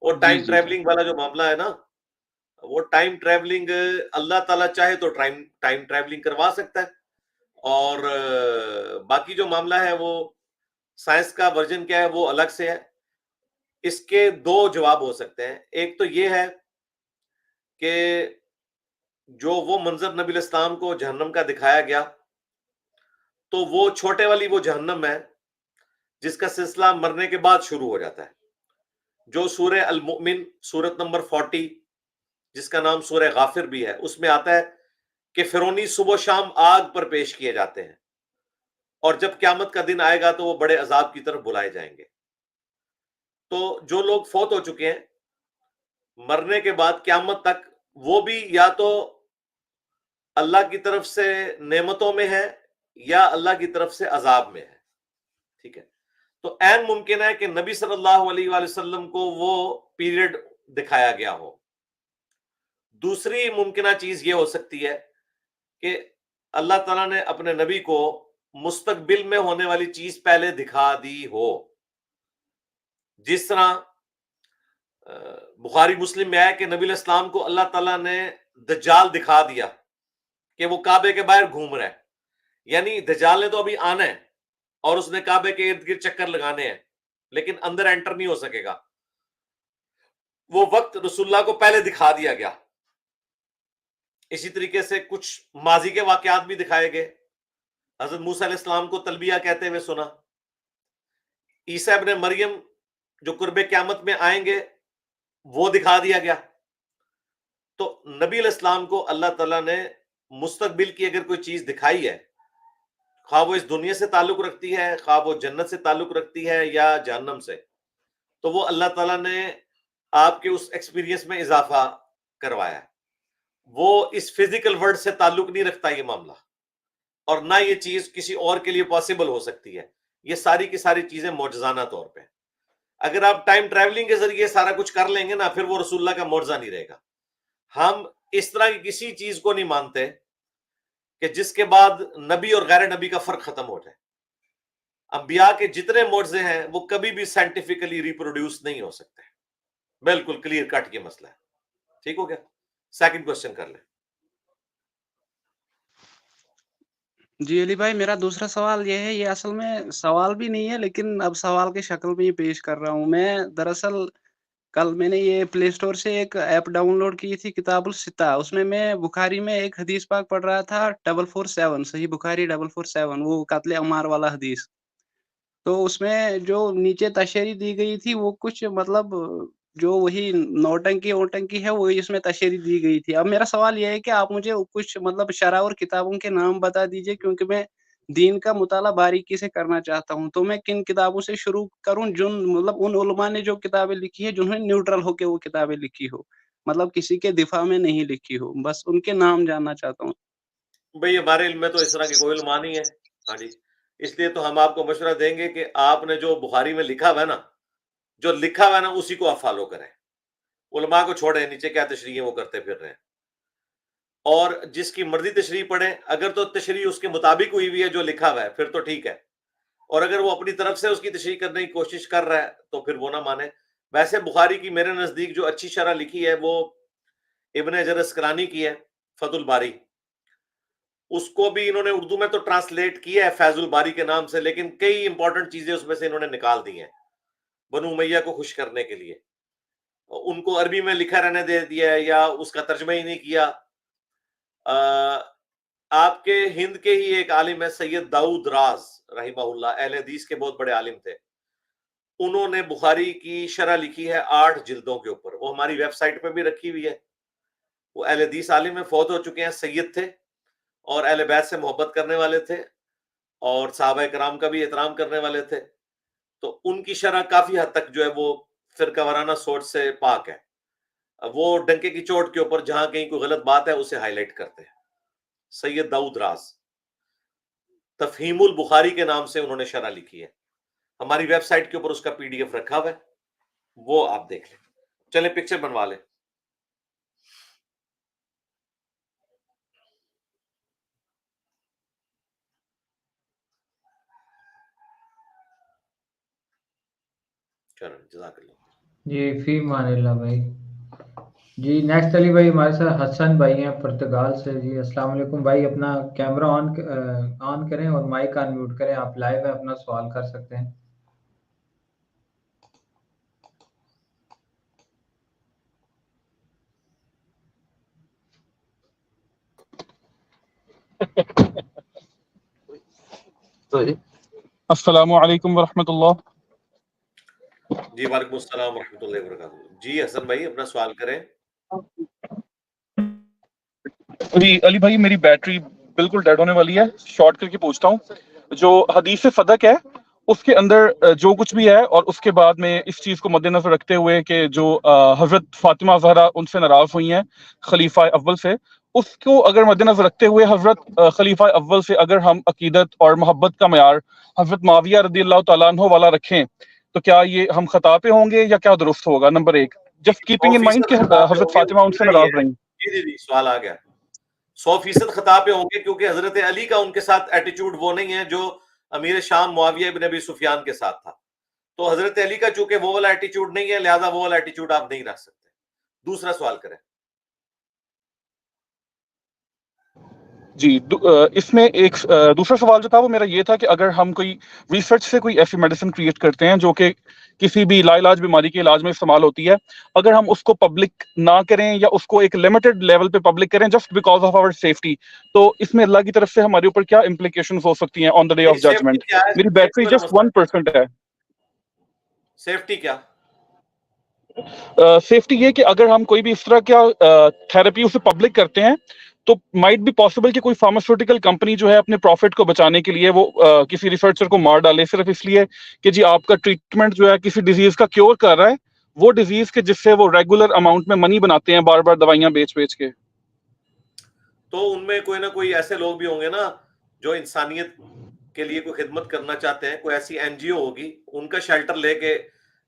وہ جی ٹائم جی جی ٹریولنگ والا جو معاملہ ہے نا، وہ ٹائم ٹریولنگ اللہ تعالیٰ چاہے تو ٹائم ٹریولنگ کروا سکتا ہے، اور باقی جو معاملہ ہے وہ سائنس کا ورژن کیا ہے وہ الگ سے ہے. اس کے دو جواب ہو سکتے ہیں. ایک تو یہ ہے کہ جو وہ منظر نبی علیہ السلام کو جہنم کا دکھایا گیا تو وہ چھوٹے والی وہ جہنم ہے جس کا سلسلہ مرنے کے بعد شروع ہو جاتا ہے، جو سورہ المؤمن سورت نمبر 40 جس کا نام سورہ غافر بھی ہے، اس میں آتا ہے کہ فرعونی صبح و شام آگ پر پیش کیے جاتے ہیں، اور جب قیامت کا دن آئے گا تو وہ بڑے عذاب کی طرف بلائے جائیں گے. تو جو لوگ فوت ہو چکے ہیں مرنے کے بعد قیامت تک، وہ بھی یا تو اللہ کی طرف سے نعمتوں میں ہے یا اللہ کی طرف سے عذاب میں ہے. ٹھیک ہے، تو عین ممکن ہے کہ نبی صلی اللہ علیہ وآلہ وسلم کو وہ پیریڈ دکھایا گیا ہو. دوسری ممکنہ چیز یہ ہو سکتی ہے کہ اللہ تعالیٰ نے اپنے نبی کو مستقبل میں ہونے والی چیز پہلے دکھا دی ہو، جس طرح بخاری مسلم میں آیا کہ نبی علیہ السلام کو اللہ تعالیٰ نے دجال دکھا دیا کہ وہ کعبے کے باہر گھوم رہا ہے، یعنی دجال نے تو ابھی آنا ہے اور اس نے کعبے کے ارد گرد چکر لگانے ہیں، لیکن اندر انٹر نہیں ہو سکے گا. وہ وقت رسول اللہ کو پہلے دکھا دیا گیا. اسی طریقے سے کچھ ماضی کے واقعات بھی دکھائے گئے. حضرت موسیٰ علیہ السلام کو تلبیہ کہتے ہوئے سنا. عیسیٰ ابن مریم جو قرب قیامت میں آئیں گے وہ دکھا دیا گیا. تو نبی علیہ السلام کو اللہ تعالیٰ نے مستقبل کی اگر کوئی چیز دکھائی ہے، خواہ وہ اس دنیا سے تعلق رکھتی ہے، خواہ وہ جنت سے تعلق رکھتی ہے یا جہنم سے، تو وہ اللہ تعالیٰ نے آپ کے اس ایکسپیرینس میں اضافہ کروایا ہے. وہ اس فزیکل ورلڈ سے تعلق نہیں رکھتا یہ معاملہ، اور نہ یہ چیز کسی اور کے لیے پاسبل ہو سکتی ہے. یہ ساری کی ساری چیزیں معجزانہ طور پہ. اگر آپ ٹائم ٹریولنگ کے ذریعے سارا کچھ کر لیں گے نا، پھر وہ رسول اللہ کا معجزہ نہیں رہے گا. ہم اس طرح کی کسی چیز کو نہیں مانتے کہ جس کے بعد نبی اور غیر نبی کا فرق ختم ہو جائے. انبیاء کے جتنے معجزے ہیں وہ کبھی بھی سائنٹیفکلی ریپروڈیوس نہیں ہو سکتے. بالکل کلیئر کٹ یہ مسئلہ ہے. ٹھیک ہو گیا؟ سیکنڈ کوشچن کر لیں. جی علی بھائی میرا دوسرا سوال یہ ہے، یہ اصل میں سوال بھی نہیں ہے لیکن اب سوال کی شکل میں ہی پیش کر رہا ہوں. میں دراصل کل میں نے یہ پلے اسٹور سے ایک ایپ ڈاؤن لوڈ کی تھی، کتاب الستہ. اس میں بخاری میں ایک حدیث پاک پڑھ رہا تھا 447، صحیح بخاری 447، وہ قتل عمار والا حدیث. تو اس میں جو نیچے تشریح دی گئی تھی وہ کچھ مطلب جو وہی نوٹنکی اوٹنکی ہے وہی اس میں تشریح دی گئی تھی. اب میرا سوال یہ ہے کہ آپ مجھے کچھ مطلب شرح اور کتابوں کے نام بتا دیجئے، کیونکہ میں دین کا مطالعہ باریکی سے کرنا چاہتا ہوں. تو میں کن کتابوں سے شروع کروں، جن مطلب ان علماء نے جو کتابیں لکھی ہے جنہوں نے نیوٹرل ہو کے وہ کتابیں لکھی ہو، مطلب کسی کے دفاع میں نہیں لکھی ہو، بس ان کے نام جاننا چاہتا ہوں. بھئی ہمارے علم میں تو اس طرح کی کوئی علماء نہیں ہے. ہاں جی، اس لیے تو ہم آپ کو مشورہ دیں گے کہ آپ نے جو بخاری میں لکھا ہوا ہے نا، جو لکھا ہوا ہے نا اسی کو آپ فالو کریں. علماء کو چھوڑیں، نیچے کیا تشریح وہ کرتے پھر رہے ہیں. اور جس کی مرضی تشریح پڑھیں. اگر تو تشریح اس کے مطابق ہوئی ہوئی ہے جو لکھا ہوا ہے پھر تو ٹھیک ہے, اور اگر وہ اپنی طرف سے اس کی تشریح کرنے کی کوشش کر رہا ہے تو پھر وہ نہ مانے. ویسے بخاری کی میرے نزدیک جو اچھی شرح لکھی ہے وہ ابن حجر اسقلانی کی ہے, فتح الباری. اس کو بھی انہوں نے اردو میں تو ٹرانسلیٹ کیا ہے فیض الباری کے نام سے, لیکن کئی امپورٹنٹ چیزیں اس میں سے انہوں نے نکال دی ہیں بنو امیہ کو خوش کرنے کے لیے. ان کو عربی میں لکھا رہنے دے دیا ہے یا اس کا ترجمہ ہی نہیں کیا. آپ کے ہند کے ہی ایک عالم ہے سید داؤد راز رحمہ اللہ, اہل حدیث کے بہت بڑے عالم تھے. انہوں نے بخاری کی شرح لکھی ہے 8 جلدوں کے اوپر, وہ ہماری ویب سائٹ پہ بھی رکھی ہوئی ہے. وہ اہل حدیث عالم میں فوت ہو چکے ہیں, سید تھے اور اہل بیت سے محبت کرنے والے تھے اور صحابہ کرام کا بھی احترام کرنے والے تھے. تو ان کی شرح کافی حد تک جو ہے وہ فرقہ وارانہ سوچ سے پاک ہے. وہ ڈنکے کی چوٹ کے اوپر جہاں کہیں کوئی غلط بات ہے اسے ہائی لائٹ کرتے ہیں. سید داؤد راز تفہیم البخاری کے نام سے انہوں نے شرح لکھی ہے, ہماری ویب سائٹ کے اوپر اس کا PDF رکھا ہوا ہے, وہ آپ دیکھ لیں. چلیں پکچر بنوا لیں. چلو جزاک اللہ. جی فی مان اللہ بھائی. جی نیکسٹ علی بھائی ہمارے ساتھ حسن بھائی ہیں پرتگال سے. جی السلام علیکم بھائی, اپنا کیمرہ آن کریں اور مائک آن میوٹ کریں, آپ لائیو ہے اپنا سوال کر سکتے ہیں. السلام علیکم ورحمۃ اللہ. جی وعلیکم السلام ورحمۃ اللہ وبرکاتہ. جی حسن بھائی اپنا سوال کریں. جی علی بھائی میری بیٹری بالکل ڈیڈ ہونے والی ہے, شارٹ کر کے پوچھتا ہوں. جو حدیث فدق ہے اس کے اندر جو کچھ بھی ہے, اور اس کے بعد میں اس چیز کو مد نظر رکھتے ہوئے کہ جو حضرت فاطمہ زہرا ان سے ناراض ہوئی ہیں خلیفہ اول سے, اس کو اگر مد نظر رکھتے ہوئے حضرت خلیفہ اول سے اگر ہم عقیدت اور محبت کا معیار حضرت معاویہ رضی اللہ تعالیٰ عنہ والا رکھیں تو کیا یہ ہم خطا پہ ہوں گے یا کیا درست ہوگا؟ Number 1, just keeping in mind کہ 100% خطا پہ حضرت ہوں گے, فاطمہ ان سے ناراض رہیں. جی سوال آ گیا. 100% خطا پہ ہوں گے کیونکہ حضرت علی کا ان کے ساتھ ایٹیچیوڈ وہ نہیں ہے جو امیر شام معاویہ بن ابی سفیان کے ساتھ تھا. تو حضرت علی کا چونکہ وہ والا ایٹیچیوڈ نہیں ہے لہذا وہ والا ایٹیچیوڈ آپ نہیں رکھ سکتے. دوسرا سوال کریں. جی اس میں ایک دوسرا سوال جو تھا وہ میرا یہ تھا کہ اگر ہم کوئی ریسرچ سے کوئی ایسی میڈیسن کریٹ کرتے ہیں جو کہ کسی بھی لا علاج بیماری کے علاج میں استعمال ہوتی ہے, اگر ہم اس کو پبلک نہ کریں یا اس کو ایک لمیٹڈ لیول پہ پبلک کریں just because of our safety, تو اس میں اللہ کی طرف سے ہمارے اوپر کیا امپلیکیشنز ہو سکتی ہیں آن دا ڈے آف ججمنٹ؟ میری بیٹری جسٹ 1% ہے. سیفٹی کیا؟ سیفٹی یہ کہ اگر ہم کوئی بھی اس طرح کیا تھراپی اسے پبلک کرتے ہیں تو مائٹ بی پاسبل کہ کوئی فارماسیوٹیکل کمپنی جو ہے اپنے پروفٹ کو بچانے کے لیے وہ کسی ریسرچر کو مار ڈالے صرف اس لیے کہ جی آپ کا ٹریٹمنٹ جو ہے کسی ڈیزیز کا کیور کر رہا ہے, وہ ڈیزیز کے جس سے وہ ریگولر اماؤنٹ میں منی بناتے ہیں بار بار دوائیاں بیچ کے. تو ان میں کوئی نہ کوئی ایسے لوگ بھی ہوں گے نا جو انسانیت کے لیے کوئی خدمت کرنا چاہتے ہیں, کوئی ایسی NGO ہوگی, ان کا شیلٹر لے کے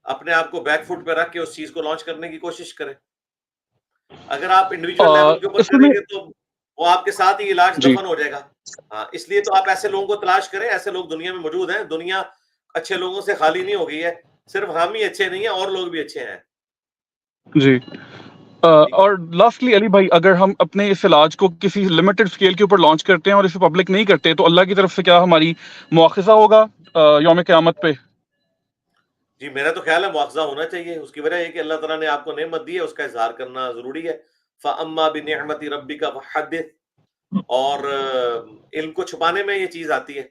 اپنے آپ کو بیک فٹ پہ رکھ کے اس چیز کو لانچ کرنے کی کوشش کریں. اگر آپ انڈیویجول لیول کے اوپر کریں گے تو وہ آپ کے ساتھ ہی علاج دفن ہو جائے گا. ہاں اس لیے تو آپ ایسے لوگوں کو تلاش کریں, ایسے لوگ دنیا میں موجود ہیں. دنیا اچھے لوگوں سے خالی نہیں ہو گئی ہے, صرف ہم ہی اچھے نہیں ہیں اور لوگ بھی اچھے ہیں. جی اور لاسٹلی علی بھائی اگر ہم اپنے اس علاج کو کسی لمیٹڈ اسکیل کے اوپر لانچ کرتے ہیں اور اسے پبلک نہیں کرتے تو اللہ کی طرف سے کیا ہماری مواخذہ ہوگا یوم قیامت پہ؟ جی میرا تو خیال ہے مواخذہ ہونا چاہیے. اس کی وجہ یہ کہ اللہ تعالیٰ نے آپ کو نعمت دی ہے, اس کا اظہار کرنا ضروری ہے. فَأَمَّا بِنِعْمَةِ رَبِّكَ فَحَدِّثْ, اور علم کو چھپانے میں یہ چیز آتی ہے,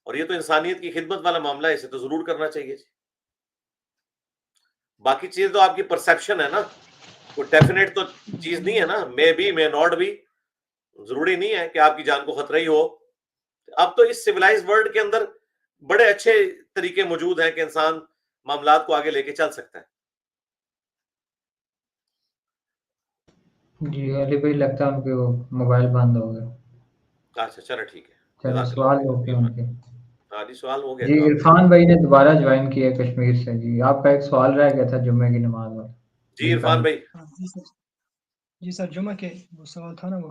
اور یہ تو انسانیت کی خدمت والا معاملہ ہے, اسے تو ضرور کرنا چاہیے. باقی چیز تو آپ کی پرسیپشن ہے نا, کوئی ڈیفینیٹ تو چیز نہیں ہے نا, مے بی مے ناٹ بھی, ضروری نہیں ہے کہ آپ کی جان کو خطرہ ہی ہو. اب تو اس سویلائز ورلڈ کے اندر بڑے اچھے طریقے موجود ہیں کہ انسان معاملات کو آگے لے کے چل سکتا ہے. جی علی بھائی لگتا ہے ان کے وہ موبائل بند ہو گیا. اچھا چلو ٹھیک ہے. چلو سوال ہو گیا ان کے. ہاں جی سوال ہو گیا. جی عرفان بھائی نے دوبارہ جوائن کیا کشمیر سے. جی آپ کا ایک سوال رہ گیا تھا جمعے کی نماز میں. جی عرفان بھائی. جی سر جمعہ کے وہ سوال تھا نا وہ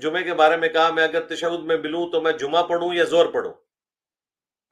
جمعے کے بارے میں کہا میں اگر تشہد میں ملوں تو میں جمعہ پڑھوں یا زور پڑھوں،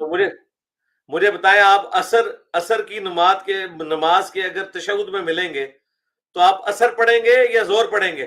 تو مجھے بتائیں آپ اثر کی نماز کے اگر تشہد میں ملیں گے تو آپ اثر پڑھیں گے یا زور پڑھیں گے؟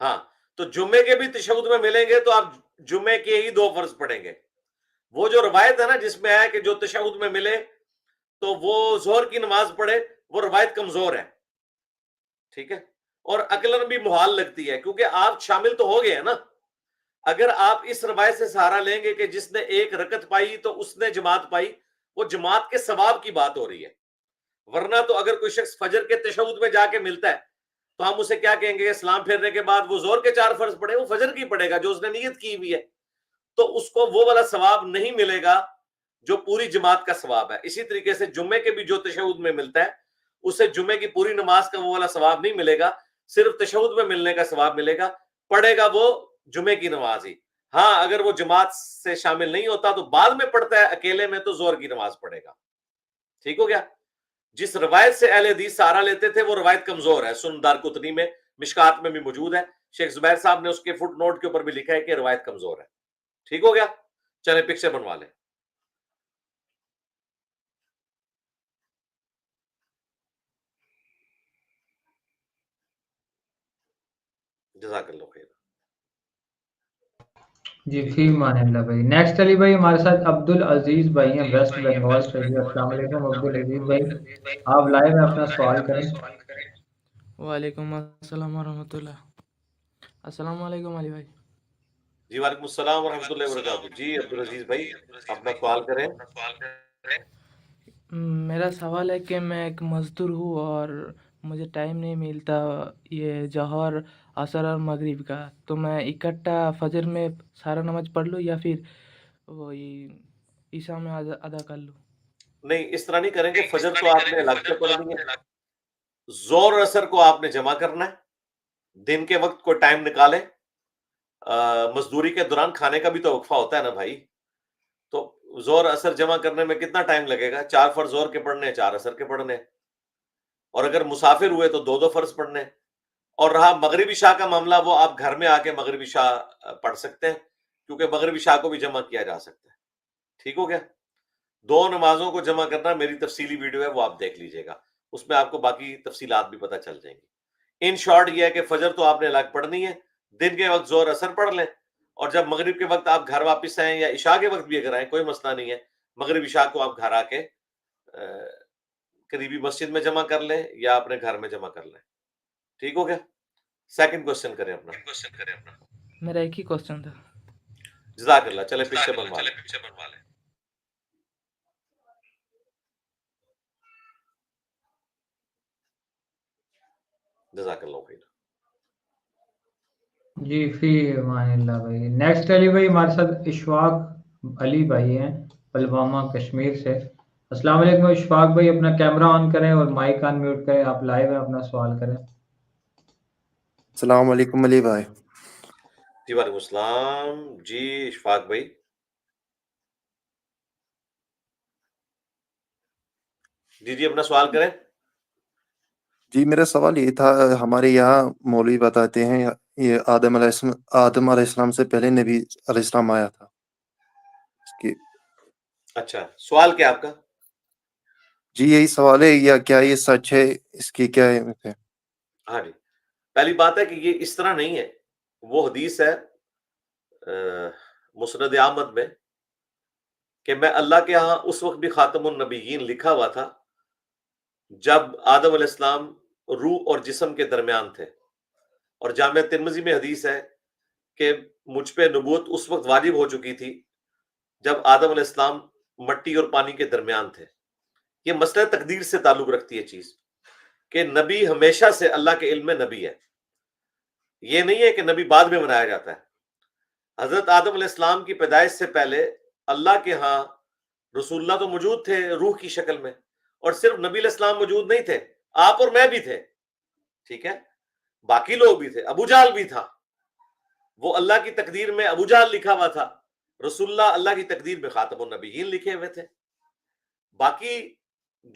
ہاں تو جمعے کے بھی تشہد میں ملیں گے تو آپ جمعے کے ہی 2 فرض پڑھیں گے. وہ جو روایت ہے نا جس میں ہے کہ جو تشہد میں ملے تو وہ ظہر کی نماز پڑھے، وہ روایت کمزور ہے، ٹھیک ہے، اور عقلاً بھی محال لگتی ہے کیونکہ آپ شامل تو ہو گئے ہیں نا. اگر آپ اس روایت سے سہارا لیں گے کہ جس نے 1 رکعت پائی تو اس نے جماعت پائی، وہ جماعت کے ثواب کی بات ہو رہی ہے. ورنہ تو اگر کوئی شخص فجر کے تشہد میں جا کے ملتا ہے تو ہم اسے کیا کہیں گے؟ اسلام پھیرنے کے بعد وہ ظہر کے 4 فرض پڑھے، وہ فجر کی پڑھے گا جو اس نے نیت کی ہوئی ہے، تو اس کو وہ والا ثواب نہیں ملے گا جو پوری جماعت کا ثواب ہے. اسی طریقے سے جمعے کے بھی جو تشہد میں ملتا ہے اسے جمعے کی پوری نماز کا وہ والا ثواب نہیں ملے گا، صرف تشہد میں ملنے کا ثواب ملے گا. پڑھے گا وہ جمعے کی نماز ہی. ہاں اگر وہ جماعت سے شامل نہیں ہوتا تو بعد میں پڑھتا ہے اکیلے میں تو ظہر کی نماز پڑھے گا. ٹھیک ہو گیا؟ جس روایت سے اہل حدیث سہارا لیتے تھے وہ روایت کمزور ہے، سنن دارقطنی میں، مشکات میں بھی موجود ہے. شیخ زبیر صاحب نے اس کے فٹ نوٹ کے اوپر بھی لکھا ہے کہ روایت کمزور ہے. ٹھیک ہو گیا؟ چلیں پکچر بنوا لیں. جزاک اللہ خیر. جی فی مان اللہ بھائی. نیکسٹ علی بھائی ہمارے ساتھ عبد العزیز بھائی ہیں ویسٹ بنگال سے. جی السلام علیکم عبد العزیز بھائی، آپ لائیو میں اپنا سوال کریں. وعلیکم السلام ورحمۃ اللہ. السلام علیکم علی بھائی. جی وعلیکم السلام ورحمۃ اللہ وبرکاتہ. جی عبدالعزیز بھائی اپنا سوال کریں. میرا سوال ہے کہ میں ایک مزدور ہوں اور مجھے ٹائم نہیں ملتا یہ ظہر عصر اور مغرب کا، تو میں اکٹھا فجر میں سارا نماز پڑھ لوں یا پھر وہی عشاء میں ادا کر لوں؟ نہیں اس طرح نہیں کریں گے. فجر تو آپ نے الگ سے پڑھنی ہے، زور اور اثر کو آپ نے جمع کرنا ہے. دن کے وقت کوئی ٹائم نکالیں. مزدوری کے دوران کھانے کا بھی تو وقفہ ہوتا ہے نا بھائی، تو زور اثر جمع کرنے میں کتنا ٹائم لگے گا؟ 4 فرض زور کے پڑھنے، 4 اثر کے پڑھنے، اور اگر مسافر ہوئے تو 2 فرض پڑھنے. اور رہا مغرب عشاء کا معاملہ، وہ آپ گھر میں آ کے مغرب عشاء پڑھ سکتے ہیں کیونکہ مغرب عشاء کو بھی جمع کیا جا سکتا ہے. ٹھیک ہو گیا؟ 2 نمازوں کو جمع کرنا میری تفصیلی ویڈیو ہے، وہ آپ دیکھ لیجئے گا، اس میں آپ کو باقی تفصیلات بھی پتہ چل جائیں گی. ان شارٹ یہ ہے کہ فجر تو آپ نے الگ پڑھنی ہے، دن کے وقت زور اثر پڑھ لیں، اور جب مغرب کے وقت آپ گھر واپس آئیں یا عشاء کے وقت بھی اگر آئیں کوئی مسئلہ نہیں ہے، مغرب عشاء کو آپ گھر آ کے قریبی مسجد میں جمع کر لیں یا اپنے گھر میں جمع کر لیں. ٹھیک ہو گیا؟ سیکنڈ کوسچن کریں اپنا. میرا ایک ہی کوشچن تھا. جزاک اللہ. چلے پکچر بنوا لیں. جزاک اللہ خیر. جی فی مان اللہ بھائی. نیکسٹ علی بھائی ہمارے ساتھ اشفاق علی بھائی ہیں پلوامہ کشمیر سے. السلام علیکم اشفاق بھائی، اپنا کیمرہ آن کریں اور مائک آن میوٹ کریں، آپ لائیو ہیں، اپنا سوال کریں. السلام علیکم علی بھائی. جی وعلیکم السلام. جی اشفاق بھائی. جی اپنا سوال کریں. جی میرا سوال یہ تھا، ہمارے یہاں مولوی بتاتے ہیں یہ آدم علیہ السلام سے پہلے نبی علیہ السلام آیا تھا. اچھا سوال کیا آپ کا؟ جی یہی سوال ہے، یا کیا یہ سچ ہے، اس کی کیا اہمیت ہے؟ ہاں جی، پہلی بات ہے کہ یہ اس طرح نہیں ہے. وہ حدیث ہے مسند احمد میں کہ میں اللہ کے ہاں اس وقت بھی خاتم النبیین لکھا ہوا تھا جب آدم علیہ السلام روح اور جسم کے درمیان تھے. اور جامع ترمذی میں حدیث ہے کہ مجھ پہ نبوت اس وقت واجب ہو چکی تھی جب آدم علیہ السلام مٹی اور پانی کے درمیان تھے. یہ مسئلہ تقدیر سے تعلق رکھتی ہے چیز کہ نبی ہمیشہ سے اللہ کے علم میں نبی ہے. یہ نہیں ہے کہ نبی بعد میں بنایا جاتا ہے. حضرت آدم علیہ السلام کی پیدائش سے پہلے اللہ کے ہاں رسول اللہ تو موجود تھے روح کی شکل میں، اور صرف نبی علیہ السلام موجود نہیں تھے، آپ اور میں بھی تھے. ٹھیک ہے، باقی لوگ بھی تھے، ابو جہل بھی تھا. وہ اللہ کی تقدیر میں ابو جہل لکھا ہوا تھا، رسول اللہ اللہ کی تقدیر میں خاتم النبیین لکھے ہوئے تھے. باقی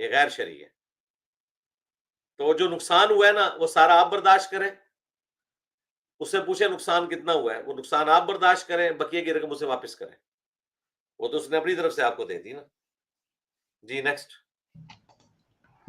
یہ غیر شرعی ہے. تو جو نقصان ہوا ہے نا وہ سارا آپ برداشت کریں. اس سے پوچھیں نقصان کتنا ہوا ہے, وہ نقصان آپ برداشت کریں, بقیہ کی رقم اسے واپس کریں. وہ تو اس نے اپنی طرف سے آپ کو دے دی نا. جی نیکسٹ.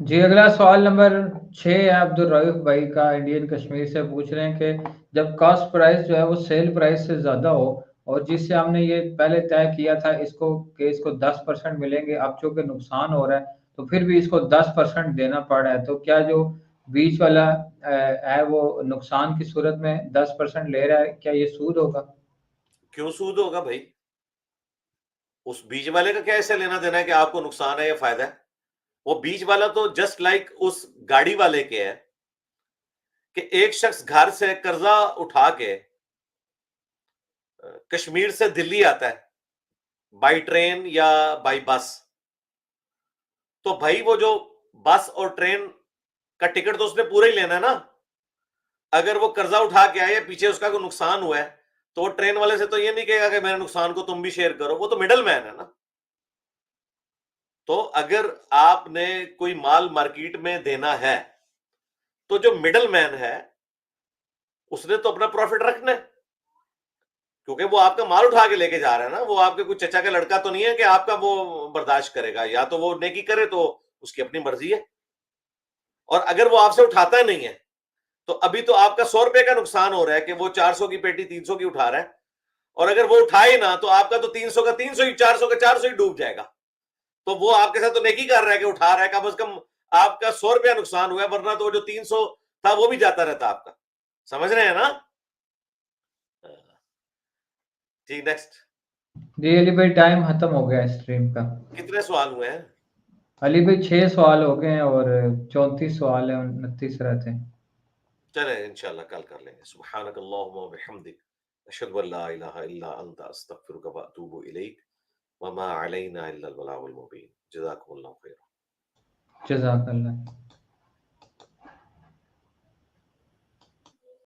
جی اگلا سوال نمبر 6 ہے عبد الرؤف بھائی کا, انڈین کشمیر سے پوچھ رہے ہیں کہ جب کاسٹ پرائس جو ہے وہ سیل پرائس سے زیادہ ہو اور جس سے ہم نے یہ پہلے طے کیا تھا اس کو کہ اس کو 10% ملیں گے, اب چونکہ نقصان ہو رہا ہے تو پھر بھی اس کو 10% دینا پڑ رہا ہے, تو کیا جو بیچ والا ہے وہ نقصان کی صورت میں 10% لے رہا ہے, کیا یہ سود ہوگا؟ کیوں سود ہوگا بھائی؟ اس بیچ والے کا کیا ایسے لینا دینا ہے کہ آپ کو نقصان ہے یا فائدہ ہے؟ وہ بیچ والا تو جسٹ لائک اس گاڑی والے کے ہے کہ ایک شخص گھر سے قرضہ اٹھا کے کشمیر سے دلی آتا ہے بائی ٹرین یا بائی بس, تو بھائی وہ جو بس اور ٹرین کا ٹکٹ تو اس نے پورا ہی لینا ہے نا. اگر وہ قرضہ اٹھا کے آئے یا پیچھے اس کا کوئی نقصان ہوا ہے تو وہ ٹرین والے سے تو یہ نہیں کہے گا کہ میرے نقصان کو تم بھی شیئر کرو, وہ تو مڈل مین ہے نا. تو اگر آپ نے کوئی مال مارکیٹ میں دینا ہے تو جو مڈل مین ہے اس نے تو اپنا پروفٹ رکھنا ہے, کیونکہ وہ آپ کا مال اٹھا کے لے کے جا رہا ہے نا. وہ آپ کے کوئی چچا کا لڑکا تو نہیں ہے کہ آپ کا وہ برداشت کرے گا, یا تو وہ نیکی کرے تو اس کی اپنی مرضی ہے. اور اگر وہ آپ سے اٹھاتا نہیں ہے تو ابھی تو آپ کا 100 روپے کا نقصان ہو رہا ہے کہ وہ 400 کی پیٹی 300 کی اٹھا رہا ہے, اور اگر وہ اٹھائے نا تو آپ کا تو 300 کا 300 ہی, 400 کا 400 ہی ڈوب جائے گا. تو وہ آپ کے ساتھ تو نیکی کر رہا ہے کہ اٹھا رہا ہے, کم از کم آپ کا 100 روپیہ نقصان ہوا ہے, ورنہ تو وہ جو 300 تھا وہ بھی جاتا رہتا آپ کا. سمجھ رہے ہیں نا؟ جی نیکسٹ. جی علی بھائی ٹائم ختم ہو گیا اسٹریم کا. کتنے سوال ہوئے ہیں علی بھائی 6 سوال ہو گئے ہیں اور 34 سوال ہیں, 29 رہتے ہیں. چلیں انشاءاللہ کل کر لیں گے. سبحانک اللہم و بحمدک اشہد ان لا الہ الا انت استغفرک و اتوب الیک وما علینا الا البلاغ المبین. جزاکم اللہ خیر. جزاک اللہ.